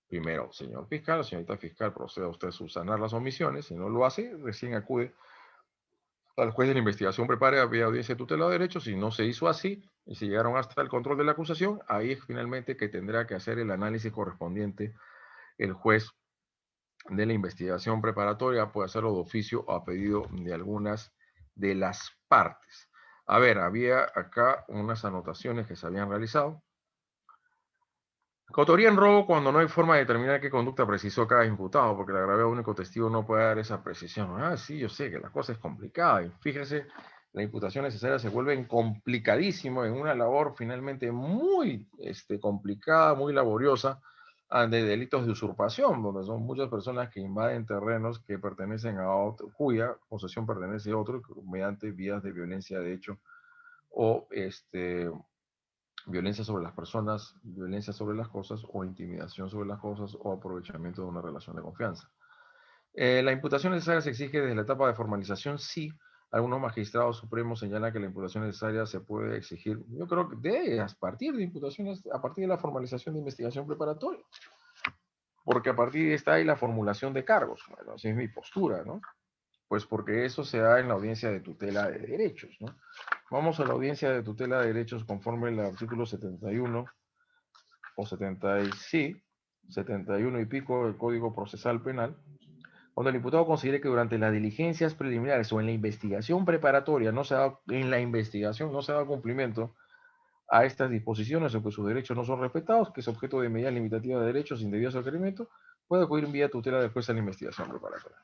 primero, señor fiscal, señorita fiscal, proceda usted a subsanar las omisiones. Si no lo hace, recién acude al juez de la investigación, prepare vía audiencia de tutela de derechos. Si no se hizo así, y si llegaron hasta el control de la acusación, ahí es finalmente que tendrá que hacer el análisis correspondiente el juez de la investigación preparatoria, puede hacerlo de oficio o a pedido de algunas de las partes. A ver, había acá unas anotaciones que se habían realizado. Coautoría en robo cuando no hay forma de determinar qué conducta precisó cada imputado, porque el agraviado único testigo no puede dar esa precisión. Ah, sí, yo sé que la cosa es complicada. Y fíjese, la imputación necesaria se vuelve complicadísimo en una labor finalmente muy complicada, muy laboriosa, de delitos de usurpación, donde son muchas personas que invaden terrenos que pertenecen a otro, cuya posesión pertenece a otro, mediante vías de violencia de hecho o violencia sobre las personas, violencia sobre las cosas o intimidación sobre las cosas o aprovechamiento de una relación de confianza. La imputación necesaria se exige desde la etapa de formalización, sí. Algunos magistrados supremos señalan que la imputación necesaria se puede exigir, yo creo que de a partir de imputaciones, a partir de la formalización de investigación preparatoria, porque a partir de esta hay la formulación de cargos. Bueno, así es mi postura, ¿no? Pues porque eso se da en la audiencia de tutela de derechos, ¿no? Vamos a la audiencia de tutela de derechos conforme el artículo 71 o 71 y pico del Código Procesal Penal, cuando el imputado considere que durante las diligencias preliminares o en la investigación preparatoria no se ha dado cumplimiento a estas disposiciones o que sus derechos no son respetados, que es objeto de medida limitativa de derechos sin debido requerimiento, puede acudir en vía tutela después a la investigación preparatoria.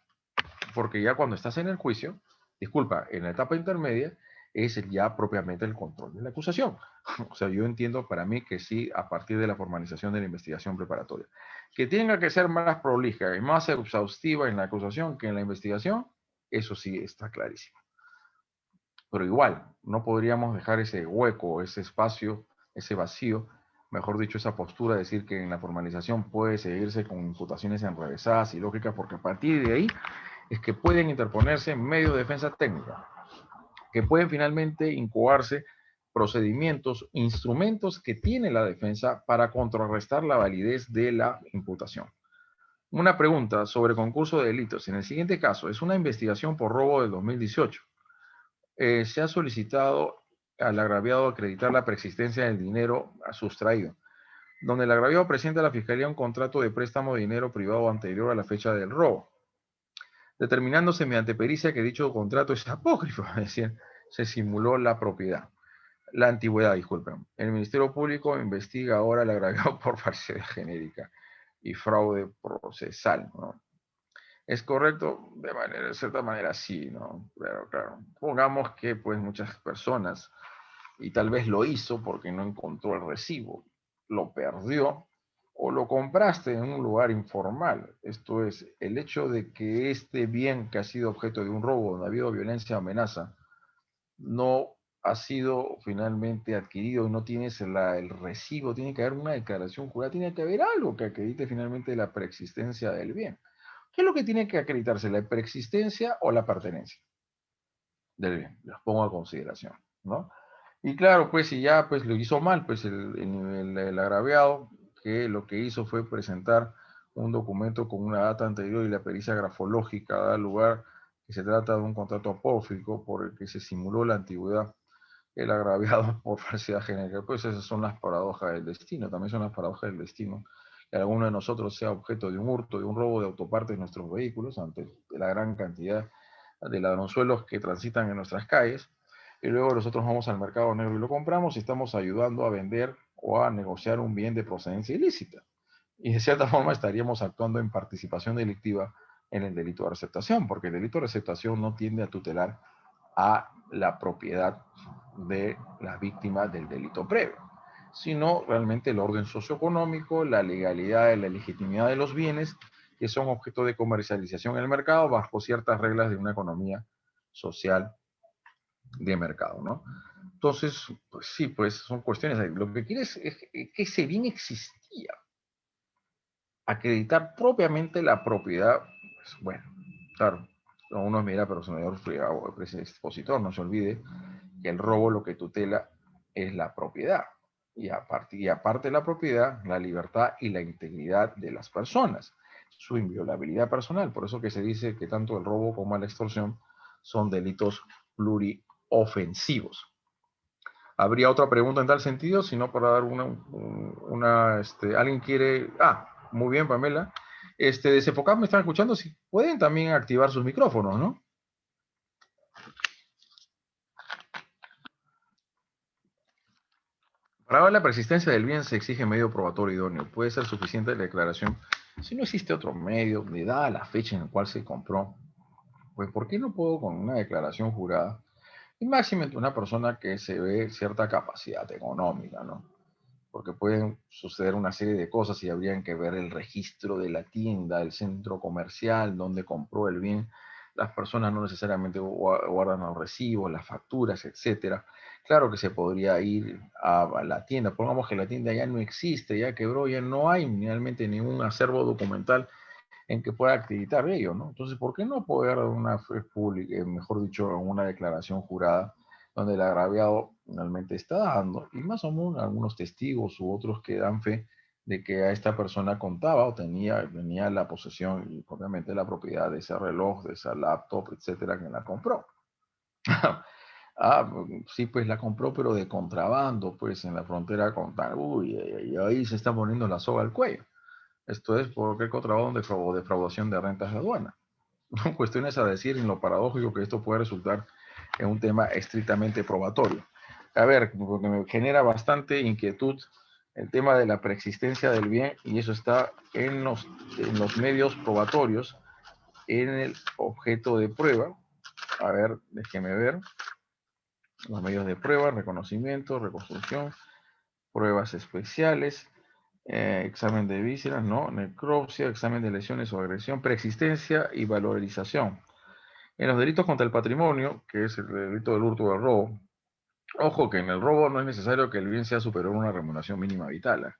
Porque ya cuando estás en el juicio, en la etapa intermedia, es ya propiamente el control de la acusación. O sea, yo entiendo para mí que sí, a partir de la formalización de la investigación preparatoria. Que tenga que ser más prolija y más exhaustiva en la acusación que en la investigación, eso sí está clarísimo. Pero igual, no podríamos dejar ese hueco, ese espacio, ese vacío, mejor dicho, esa postura de decir que en la formalización puede seguirse con imputaciones enrevesadas y lógicas, porque a partir de ahí es que pueden interponerse medios de defensa técnica, que pueden finalmente incoarse procedimientos, instrumentos que tiene la defensa para contrarrestar la validez de la imputación. Una pregunta sobre concurso de delitos. En el siguiente caso, es una investigación por robo del 2018. Se ha solicitado al agraviado acreditar la preexistencia del dinero sustraído, donde el agraviado presenta a la Fiscalía un contrato de préstamo de dinero privado anterior a la fecha del robo, determinándose mediante pericia que dicho contrato es apócrifo, es decir, se simuló la propiedad, la antigüedad, disculpen. El Ministerio Público investiga ahora el agraviado por falsedad genérica y fraude procesal, ¿no? ¿Es correcto? De cierta manera sí, ¿no? Pero claro, pongamos que pues muchas personas, y tal vez lo hizo porque no encontró el recibo, lo perdió o lo compraste en un lugar informal. Esto es, el hecho de que este bien que ha sido objeto de un robo, donde ha habido violencia o amenaza, no ha sido finalmente adquirido y no tienes el recibo, tiene que haber una declaración jurada, tiene que haber algo que acredite finalmente la preexistencia del bien. ¿Qué es lo que tiene que acreditarse, la preexistencia o la pertenencia del bien? Los pongo a consideración, ¿no? Y claro, pues si ya pues lo hizo mal, pues el agraviado, que lo que hizo fue presentar un documento con una data anterior y la pericia grafológica da lugar que se trata de un contrato apócrifo por el que se simuló la antigüedad, el agraviado por falsedad genérica. Pues esas son las paradojas del destino, también son las paradojas del destino. Que alguno de nosotros sea objeto de un hurto, de un robo de autopartes de nuestros vehículos, ante la gran cantidad de ladronzuelos que transitan en nuestras calles, y luego nosotros vamos al mercado negro y lo compramos y estamos ayudando a vender o a negociar un bien de procedencia ilícita. Y de cierta forma estaríamos actuando en participación delictiva en el delito de receptación, porque el delito de receptación no tiende a tutelar a la propiedad de las víctimas del delito previo. sino realmente el orden socioeconómico, la legalidad y la legitimidad de los bienes que son objeto de comercialización en el mercado bajo ciertas reglas de una economía social de mercado, ¿no? Entonces, pues sí, pues son cuestiones. Lo que quiere es que ese bien existía. Acreditar propiamente la propiedad, pues bueno, claro, uno mira, pero señor expositor, no se olvide que el robo lo que tutela es la propiedad. Y aparte de la propiedad, la libertad y la integridad de las personas, su inviolabilidad personal. Por eso que se dice que tanto el robo como la extorsión son delitos pluriofensivos. ¿Habría otra pregunta en tal sentido? Si no, para dar alguien quiere... Muy bien, Pamela. Desenfocado, me están escuchando. Si pueden también activar sus micrófonos, ¿no? Para la persistencia del bien se exige medio probatorio idóneo. Puede ser suficiente la declaración. Si no existe otro medio, de dada la fecha en la cual se compró, pues ¿por qué no puedo con una declaración jurada? Y máximo entre una persona que se ve cierta capacidad económica, ¿no? Porque pueden suceder una serie de cosas y habrían que ver el registro de la tienda, el centro comercial, donde compró el bien. Las personas no necesariamente guardan los recibos, las facturas, etcétera. Claro que se podría ir a la tienda. Pongamos que la tienda ya no existe, ya quebró, ya no hay realmente ningún acervo documental en que pueda acreditar ello, ¿no? Entonces, ¿por qué no poder dar una fe pública, mejor dicho, una declaración jurada donde el agraviado finalmente está dando, y más o menos algunos testigos u otros que dan fe de que a esta persona contaba o tenía la posesión y obviamente la propiedad de ese reloj, de esa laptop, etcétera, que la compró? Sí, pues la compró, pero de contrabando, pues en la frontera con tal, y ahí se está poniendo la soga al cuello. Esto es porque el contrabando o defraudación de rentas de aduana. Cuestiones a decir en lo paradójico que esto puede resultar en un tema estrictamente probatorio. A ver, porque me genera bastante inquietud el tema de la preexistencia del bien, y eso está en los medios probatorios, en el objeto de prueba. A ver, déjeme ver. Los medios de prueba, reconocimiento, reconstrucción, pruebas especiales, examen de vísceras, ¿no? Necropsia, examen de lesiones o agresión, preexistencia y valorización. En los delitos contra el patrimonio, que es el delito del hurto o del robo, ojo que en el robo no es necesario que el bien sea superior a una remuneración mínima vital.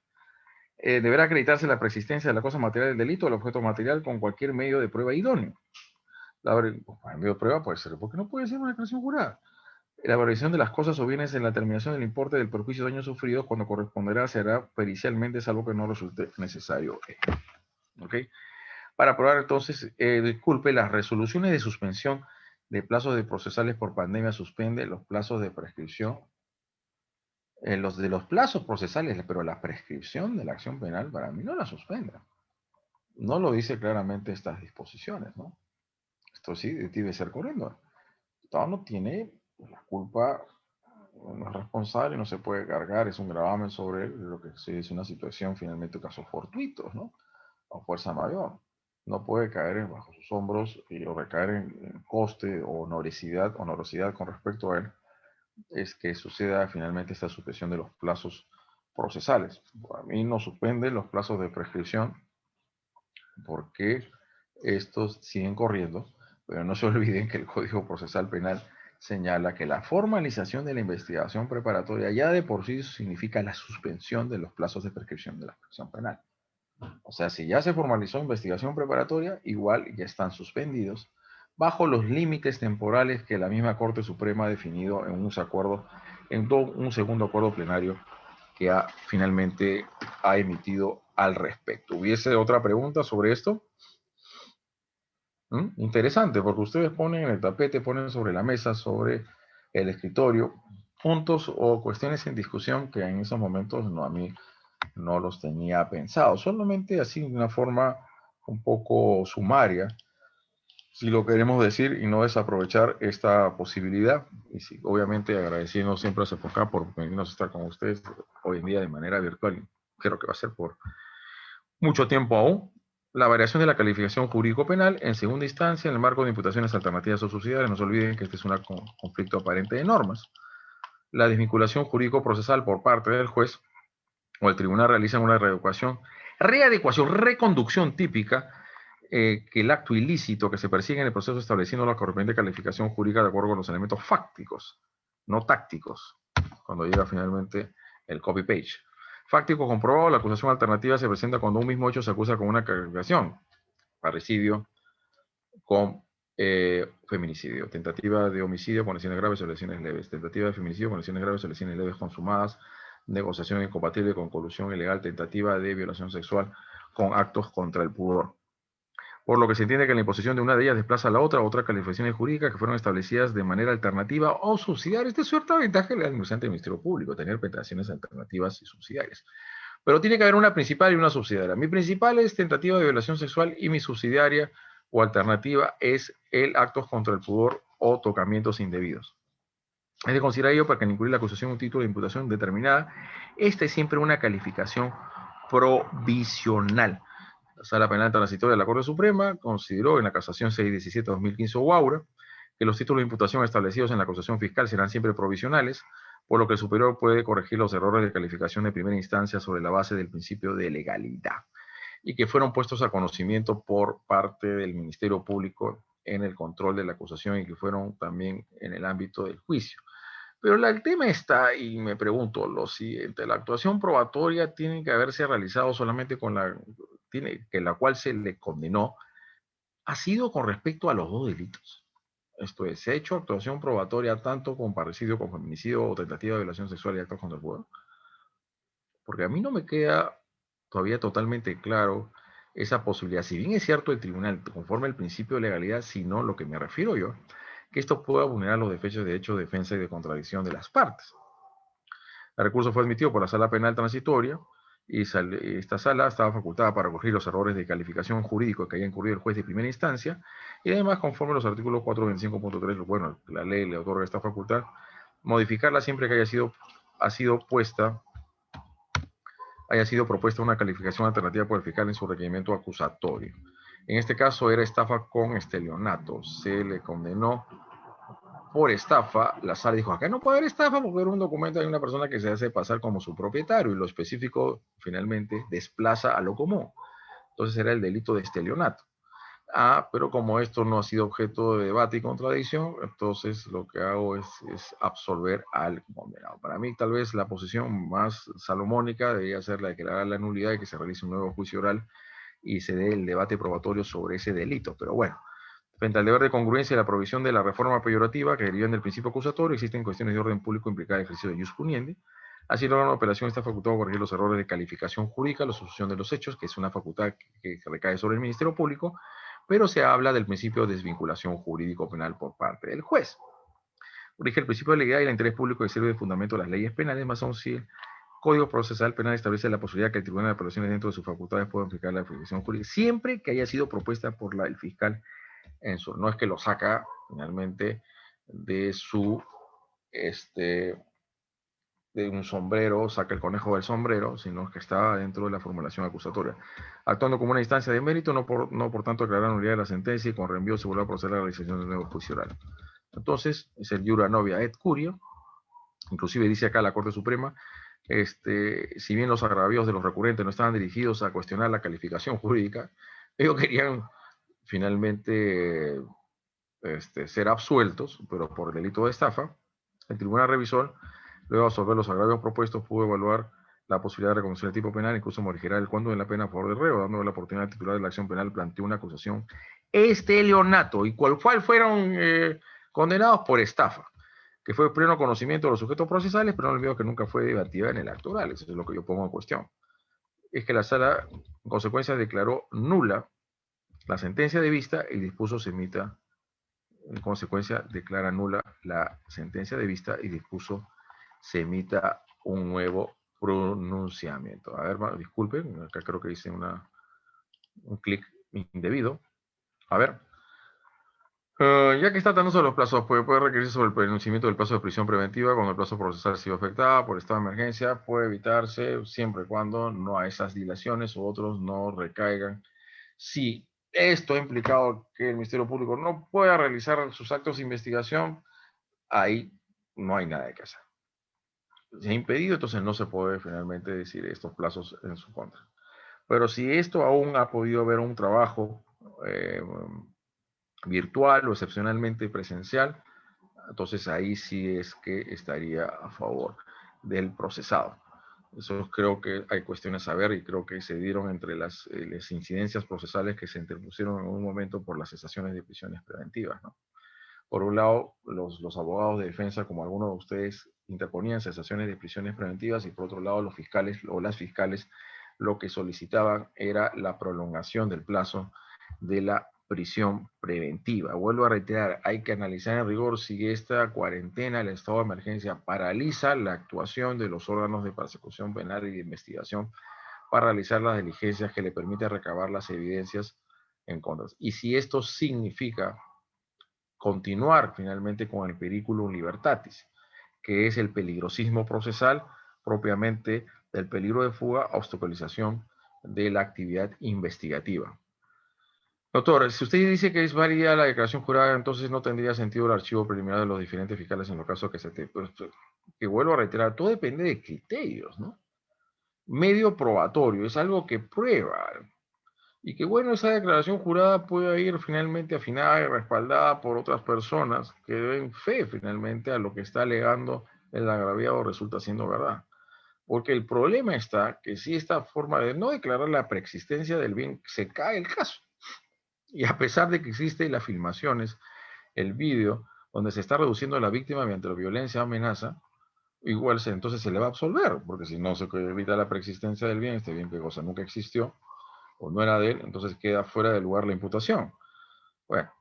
Deberá acreditarse la preexistencia de la cosa material del delito o el objeto material con cualquier medio de prueba idóneo. El medio de prueba puede ser, porque no puede ser una declaración jurada. La valoración de las cosas o bienes en la determinación del importe del perjuicio o daño sufrido cuando corresponderá será pericialmente, salvo que no resulte necesario. ¿Ok? Para probar entonces, disculpe, las resoluciones de suspensión de plazos de procesales por pandemia suspende los plazos de prescripción, los de los plazos procesales, pero la prescripción de la acción penal para mí no la suspende. No lo dice claramente estas disposiciones, ¿no? Esto sí debe ser corriendo. El Estado no tiene la culpa, no es responsable, no se puede cargar, es un gravamen sobre lo que se dice una situación finalmente casos fortuitos, ¿no? O fuerza mayor. No puede caer bajo sus hombros o recaer en coste o honorosidad con respecto a él, es que suceda finalmente esta suspensión de los plazos procesales. A mí no suspende los plazos de prescripción porque estos siguen corriendo, pero no se olviden que el Código Procesal Penal señala que la formalización de la investigación preparatoria ya de por sí significa la suspensión de los plazos de prescripción de la acción penal. O sea, si ya se formalizó investigación preparatoria, igual ya están suspendidos bajo los límites temporales que la misma Corte Suprema ha definido en un segundo acuerdo plenario que finalmente ha emitido al respecto. ¿Hubiese otra pregunta sobre esto? Interesante, porque ustedes ponen en el tapete, ponen sobre la mesa, sobre el escritorio, puntos o cuestiones en discusión que en esos momentos a mí no los tenía pensados, solamente así de una forma un poco sumaria, si lo queremos decir, y no desaprovechar esta posibilidad. Y sí, obviamente agradeciendo siempre a CEPOCA por permitirnos estar con ustedes hoy en día de manera virtual, y creo que va a ser por mucho tiempo aún. La variación de la calificación jurídico-penal en segunda instancia en el marco de imputaciones alternativas o subsidiarias. No se olviden que este es un conflicto aparente de normas. La desvinculación jurídico-procesal por parte del juez o el tribunal realizan una reconducción típica, que el acto ilícito que se persigue en el proceso estableciendo la correspondiente calificación jurídica de acuerdo con los elementos fácticos, no tácticos, cuando llega finalmente el copy-page. Fáctico comprobado, la acusación alternativa se presenta cuando un mismo hecho se acusa con una calificación, parricidio con feminicidio, tentativa de homicidio con lesiones graves o lesiones leves, tentativa de feminicidio con lesiones graves o lesiones leves consumadas, negociación incompatible con colusión ilegal, tentativa de violación sexual con actos contra el pudor. Por lo que se entiende que la imposición de una de ellas desplaza a la otra, otras calificaciones jurídicas que fueron establecidas de manera alternativa o subsidiaria. Esta es cierta ventaja del administrante del Ministerio Público, tener penetraciones alternativas y subsidiarias. Pero tiene que haber una principal y una subsidiaria. Mi principal es tentativa de violación sexual y mi subsidiaria o alternativa es el actos contra el pudor o tocamientos indebidos. Es de considerar ello para que al incluir la acusación un título de imputación determinada, esta es siempre una calificación provisional. La Sala Penal Transitoria de la Corte Suprema consideró en la casación 617-2015 Oaura que los títulos de imputación establecidos en la acusación fiscal serán siempre provisionales, por lo que el superior puede corregir los errores de calificación de primera instancia sobre la base del principio de legalidad y que fueron puestos a conocimiento por parte del Ministerio Público en el control de la acusación y que fueron también en el ámbito del juicio. Pero el tema está, y me pregunto lo siguiente, la actuación probatoria tiene que haberse realizado solamente con la cual se le condenó, ha sido con respecto a los dos delitos. Esto es, ¿se ha hecho actuación probatoria tanto con parricidio, con feminicidio o tentativa de violación sexual y actos contra el pueblo? Porque a mí no me queda todavía totalmente claro esa posibilidad. Si bien es cierto el tribunal, conforme al principio de legalidad, sino lo que me refiero yo, que esto pueda vulnerar los derechos de hecho, defensa y de contradicción de las partes. El recurso fue admitido por la Sala Penal Transitoria y esta sala estaba facultada para corregir los errores de calificación jurídico que haya incurrido el juez de primera instancia y además, conforme a los artículos 425.3, bueno, la ley le otorga esta facultad, modificarla siempre que haya sido propuesta una calificación alternativa por el fiscal en su requerimiento acusatorio. En este caso era estafa con estelionato. Se le condenó por estafa. La sala dijo, acá no puede haber estafa porque era un documento de una persona que se hace pasar como su propietario y lo específico finalmente desplaza a lo común. Entonces era el delito de estelionato. Pero como esto no ha sido objeto de debate y contradicción, entonces lo que hago es absolver al condenado. Para mí, tal vez la posición más salomónica debería ser la de declarar la nulidad y que se realice un nuevo juicio oral y se dé el debate probatorio sobre ese delito. Pero bueno, frente al deber de congruencia y la provisión de la reforma peyorativa que derivan del principio acusatorio, existen cuestiones de orden público implicadas en el ejercicio de ius puniendi. Así, el órgano de operación está facultado a corregir los errores de calificación jurídica, la solución de los hechos, que es una facultad que recae sobre el Ministerio Público, pero se habla del principio de desvinculación jurídico-penal por parte del juez. Rige el principio de legalidad y el interés público que sirve de fundamento a las leyes penales, más aún si el Código Procesal Penal establece la posibilidad que el Tribunal de Apelaciones dentro de sus facultades pueda aplicar la aplicación jurídica, siempre que haya sido propuesta por el fiscal en su... No es que lo saca finalmente de su... de un sombrero, saca el conejo del sombrero, sino que está dentro de la formulación acusatoria. Actuando como una instancia de mérito, no por tanto declarar nulidad de la sentencia y con reenvío se vuelve a proceder a la realización del nuevo juicio oral. Entonces, es el iura novia et curio, inclusive dice acá la Corte Suprema, si bien los agravios de los recurrentes no estaban dirigidos a cuestionar la calificación jurídica, ellos querían finalmente ser absueltos, pero por el delito de estafa, el tribunal revisor, luego de absorber los agravios propuestos, pudo evaluar la posibilidad de reconocer el tipo penal, incluso modificar el cuándo de la pena a favor del reo, dándole la oportunidad al titular de la acción penal planteó una acusación estelionato, y cual fueron condenados por estafa, que fue pleno conocimiento de los sujetos procesales, pero no olvido que nunca fue debatida en el acto oral. Eso es lo que yo pongo en cuestión. Es que la sala, en consecuencia, declaró nula la sentencia de vista y dispuso se emita, en consecuencia, declara nula la sentencia de vista y dispuso se emita un nuevo pronunciamiento. A ver, disculpen, acá creo que hice un clic indebido. A ver. Ya que está tratando sobre los plazos, puede requerirse sobre el pronunciamiento del plazo de prisión preventiva cuando el plazo procesal ha sido afectado por estado de emergencia. Puede evitarse siempre y cuando no a esas dilaciones u otros no recaigan. Si esto ha implicado que el Ministerio Público no pueda realizar sus actos de investigación, ahí no hay nada que hacer. se ha impedido, entonces no se puede finalmente decir estos plazos en su contra. Pero si esto aún ha podido haber un trabajo virtual o excepcionalmente presencial, entonces ahí sí es que estaría a favor del procesado. Eso creo que hay cuestiones a ver y creo que se dieron entre las incidencias procesales que se interpusieron en un momento por las cesaciones de prisiones preventivas, ¿no? Por un lado, los abogados de defensa, como algunos de ustedes, interponían cesaciones de prisiones preventivas y por otro lado, los fiscales o las fiscales lo que solicitaban era la prolongación del plazo de la prisión preventiva. Vuelvo a reiterar, hay que analizar en rigor si esta cuarentena, el estado de emergencia, paraliza la actuación de los órganos de persecución penal y de investigación para realizar las diligencias que le permiten recabar las evidencias en contra. Y si esto significa continuar finalmente con el periculum libertatis, que es el peligrosismo procesal propiamente del peligro de fuga, obstaculización de la actividad investigativa. Doctor, si usted dice que es válida la declaración jurada, entonces no tendría sentido el archivo preliminar de los diferentes fiscales en los casos que se te... Pues, que vuelvo a reiterar, todo depende de criterios, ¿no? Medio probatorio, es algo que prueba. Y que bueno, esa declaración jurada puede ir finalmente afinada y respaldada por otras personas que den fe finalmente a lo que está alegando el agraviado resulta siendo verdad. Porque el problema está que si esta forma de no declarar la preexistencia del bien se cae el caso. Y a pesar de que existen las filmaciones, el vídeo, donde se está reduciendo a la víctima mediante la violencia o amenaza, igual entonces se le va a absolver, porque si no se evita la preexistencia del bien, este bien que cosa nunca existió, o no era de él, entonces queda fuera de lugar la imputación. Bueno,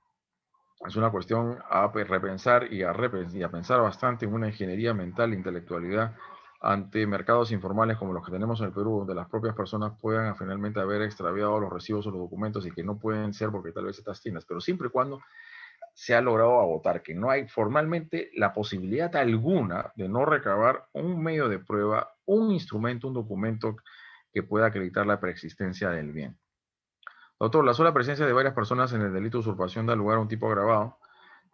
es una cuestión a repensar y a pensar bastante en una ingeniería mental e intelectualidad ante mercados informales como los que tenemos en el Perú, donde las propias personas puedan finalmente haber extraviado los recibos o los documentos y que no pueden ser porque tal vez estas tiendas, pero siempre y cuando se ha logrado agotar que no hay formalmente la posibilidad alguna de no recabar un medio de prueba, un instrumento, un documento que pueda acreditar la preexistencia del bien. Doctor, la sola presencia de varias personas en el delito de usurpación da lugar a un tipo agravado.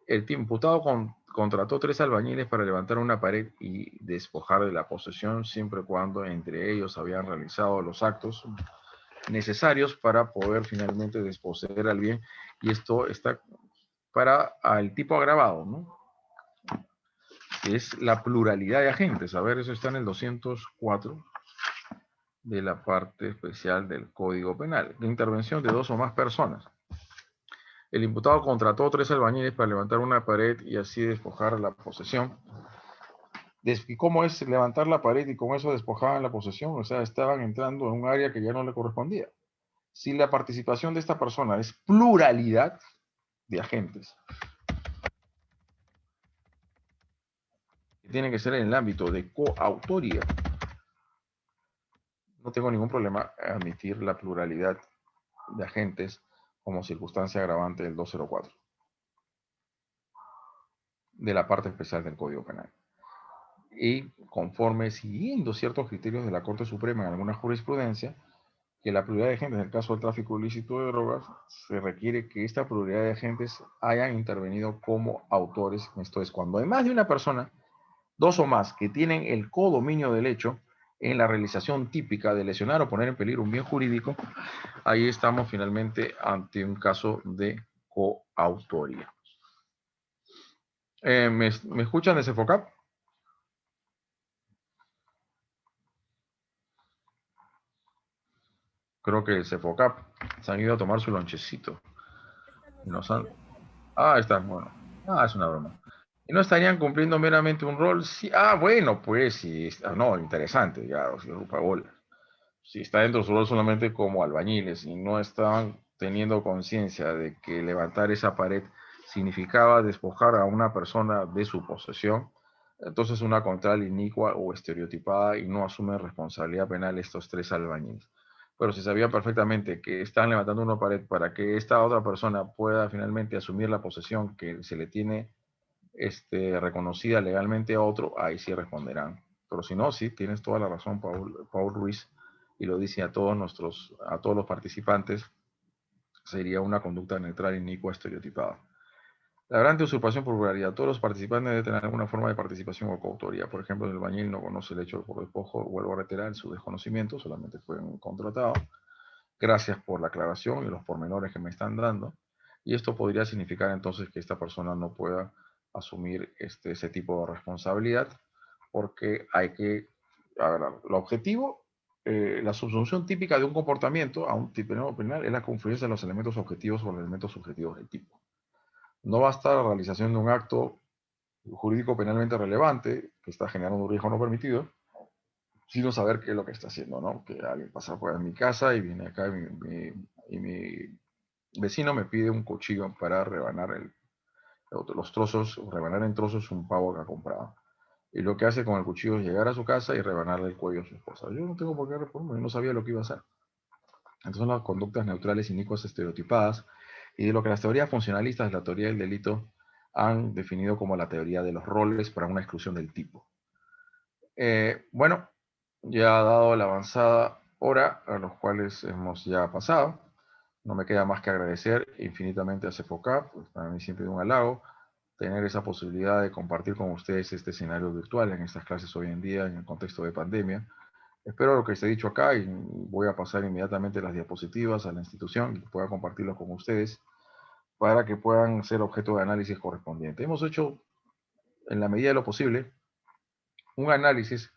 El imputado contrató 3 albañiles para levantar una pared y despojar de la posesión, siempre y cuando entre ellos habían realizado los actos necesarios para poder finalmente desposeer al bien. Y esto está para el tipo agravado, ¿no? Es la pluralidad de agentes. A ver, eso está en el 204 de la parte especial del Código Penal. La intervención de 2 o más personas. El imputado contrató 3 albañiles para levantar una pared y así despojar la posesión. ¿Y cómo es levantar la pared y con eso despojaban la posesión? O sea, estaban entrando en un área que ya no le correspondía. Si la participación de esta persona es pluralidad de agentes, tiene que ser en el ámbito de coautoría, no tengo ningún problema en admitir la pluralidad de agentes como circunstancia agravante del 204 de la parte especial del Código Penal. Y conforme siguiendo ciertos criterios de la Corte Suprema en alguna jurisprudencia, que la pluralidad de agentes en el caso del tráfico ilícito de drogas, se requiere que esta pluralidad de agentes hayan intervenido como autores. Esto es, cuando hay más de una persona, 2 o más, que tienen el codominio del hecho en la realización típica de lesionar o poner en peligro un bien jurídico, ahí estamos finalmente ante un caso de coautoría. ¿Me escuchan de CEFOCAP? Creo que el CEFOCAP se han ido a tomar su lonchecito. Estamos Nos aquí, han... doctor. Ah, está, bueno. Ah, es una broma. ¿Y no estarían cumpliendo meramente un rol? Sí. Ah, bueno, pues sí. No, interesante, ya, señor Paola. Si está dentro de su rol solamente como albañiles y no estaban teniendo conciencia de que levantar esa pared significaba despojar a una persona de su posesión, entonces una contral inicua o estereotipada y no asumen responsabilidad penal estos 3 albañiles. Pero si sabía perfectamente que están levantando una pared para que esta otra persona pueda finalmente asumir la posesión que se le tiene reconocida legalmente a otro, ahí sí responderán. Pero si no, sí, tienes toda la razón, Paul Ruiz, y lo dice a todos los participantes, sería una conducta neutral, inicua, estereotipada. La aberrante usurpación por pluralidad. Todos los participantes deben tener alguna forma de participación o coautoría. Por ejemplo, el albañil no conoce el hecho por despojo, vuelvo a reiterar su desconocimiento, solamente fue un contratado. Gracias por la aclaración y los pormenores que me están dando. Y esto podría significar entonces que esta persona no pueda asumir ese tipo de responsabilidad, porque hay que, a ver, el objetivo, la subsunción típica de un comportamiento a un tipo penal es la confluencia de los elementos objetivos o los elementos subjetivos del tipo. No basta la realización de un acto jurídico penalmente relevante que está generando un riesgo no permitido, sino saber qué es lo que está haciendo, ¿no? Que alguien pasa por mi casa y viene acá y mi vecino me pide un cuchillo para rebanar los trozos, rebanar en trozos un pavo que ha comprado. Y lo que hace con el cuchillo es llegar a su casa y rebanarle el cuello a su esposa. Yo no tengo por qué responder, yo no sabía lo que iba a hacer. Entonces son las conductas neutrales, inicuas, estereotipadas, y de lo que las teorías funcionalistas de la teoría del delito han definido como la teoría de los roles para una exclusión del tipo. Bueno, ya ha dado la avanzada hora a los cuales hemos ya pasado. No me queda más que agradecer infinitamente a CEFOCAP, pues para mí siempre es un halago tener esa posibilidad de compartir con ustedes este escenario virtual en estas clases hoy en día en el contexto de pandemia. Espero lo que se ha dicho acá y voy a pasar inmediatamente las diapositivas a la institución y pueda compartirlo con ustedes para que puedan ser objeto de análisis correspondiente. Hemos hecho, en la medida de lo posible, un análisis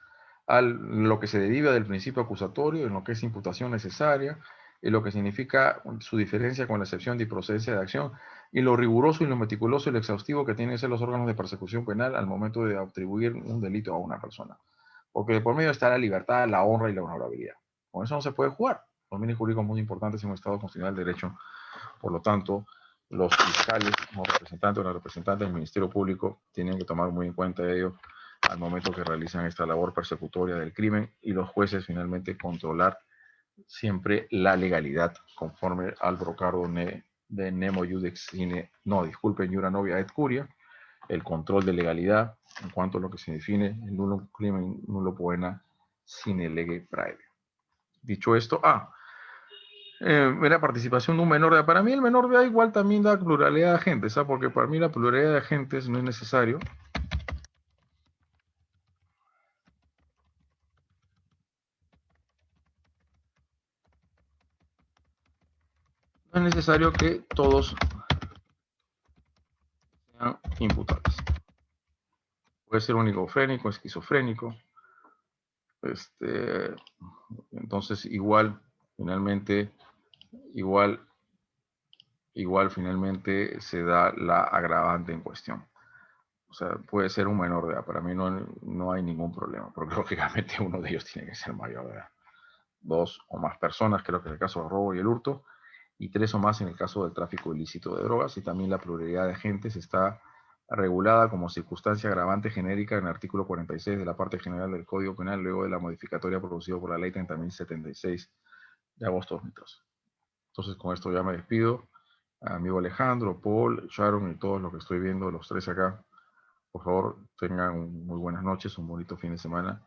a lo que se deriva del principio acusatorio, en lo que es imputación necesaria, en lo que significa su diferencia con la excepción de improcedencia de acción, y lo riguroso y lo meticuloso y lo exhaustivo que tienen que ser los órganos de persecución penal al momento de atribuir un delito a una persona. Porque de por medio está la libertad, la honra y la honorabilidad. Con eso no se puede jugar. Los bienes jurídicos muy importantes en un Estado constitucional de derecho. Por lo tanto, los fiscales, como representantes o las representantes del Ministerio Público, tienen que tomar muy en cuenta ello al momento que realizan esta labor persecutoria del crimen, y los jueces finalmente controlar siempre la legalidad conforme al brocardo de Nemo Judex Sine, no, disculpen, Jura Novia et Curia, el control de legalidad en cuanto a lo que se define el nulo crimen, nulo poena sine lege praeve. Dicho esto, la participación de un menor de edad. Para mí el menor de edad igual también da pluralidad de agentes, ¿sabes? Porque para mí la pluralidad de agentes no es necesario. No es necesario que todos sean imputables. Puede ser oligofrénico, esquizofrénico. Entonces, finalmente finalmente se da la agravante en cuestión. O sea, puede ser un menor de edad. Para mí no hay ningún problema, porque lógicamente uno de ellos tiene que ser mayor de edad. 2 o más personas, creo que en el caso del robo y el hurto, y 3 o más en el caso del tráfico ilícito de drogas, y también la pluralidad de agentes está regulada como circunstancia agravante genérica en el artículo 46 de la parte general del Código Penal, luego de la modificatoria producida por la Ley 30.076 de agosto de 2013. Entonces, con esto ya me despido. Amigo Alejandro, Paul, Sharon y todos los que estoy viendo, los tres acá, por favor, tengan muy buenas noches, un bonito fin de semana.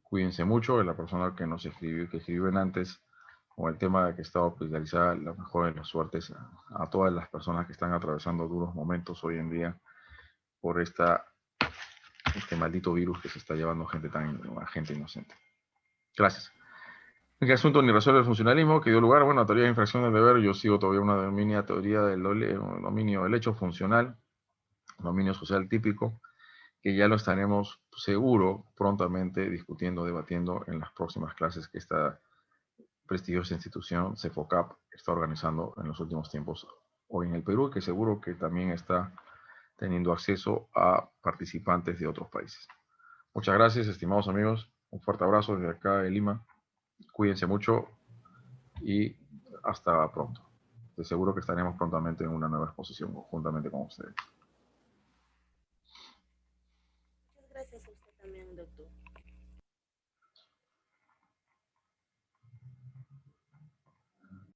Cuídense mucho. De la persona que nos escribió, que escribió antes, con el tema de que estaba hospitalizada, la mejor de las suertes a todas las personas que están atravesando duros momentos hoy en día por este maldito virus que se está llevando a gente inocente. Gracias. ¿En qué asunto ni resuelve el funcionalismo que dio lugar a una teoría de infracción del deber? Yo sigo todavía una teoría del dominio del hecho funcional, dominio social típico, que ya lo estaremos seguro prontamente discutiendo, debatiendo en las próximas clases que esta prestigiosa institución, CEFOCAP, está organizando en los últimos tiempos hoy en el Perú, y que seguro que también está teniendo acceso a participantes de otros países. Muchas gracias, estimados amigos. Un fuerte abrazo desde acá de Lima. Cuídense mucho y hasta pronto. De seguro que estaremos prontamente en una nueva exposición juntamente con ustedes.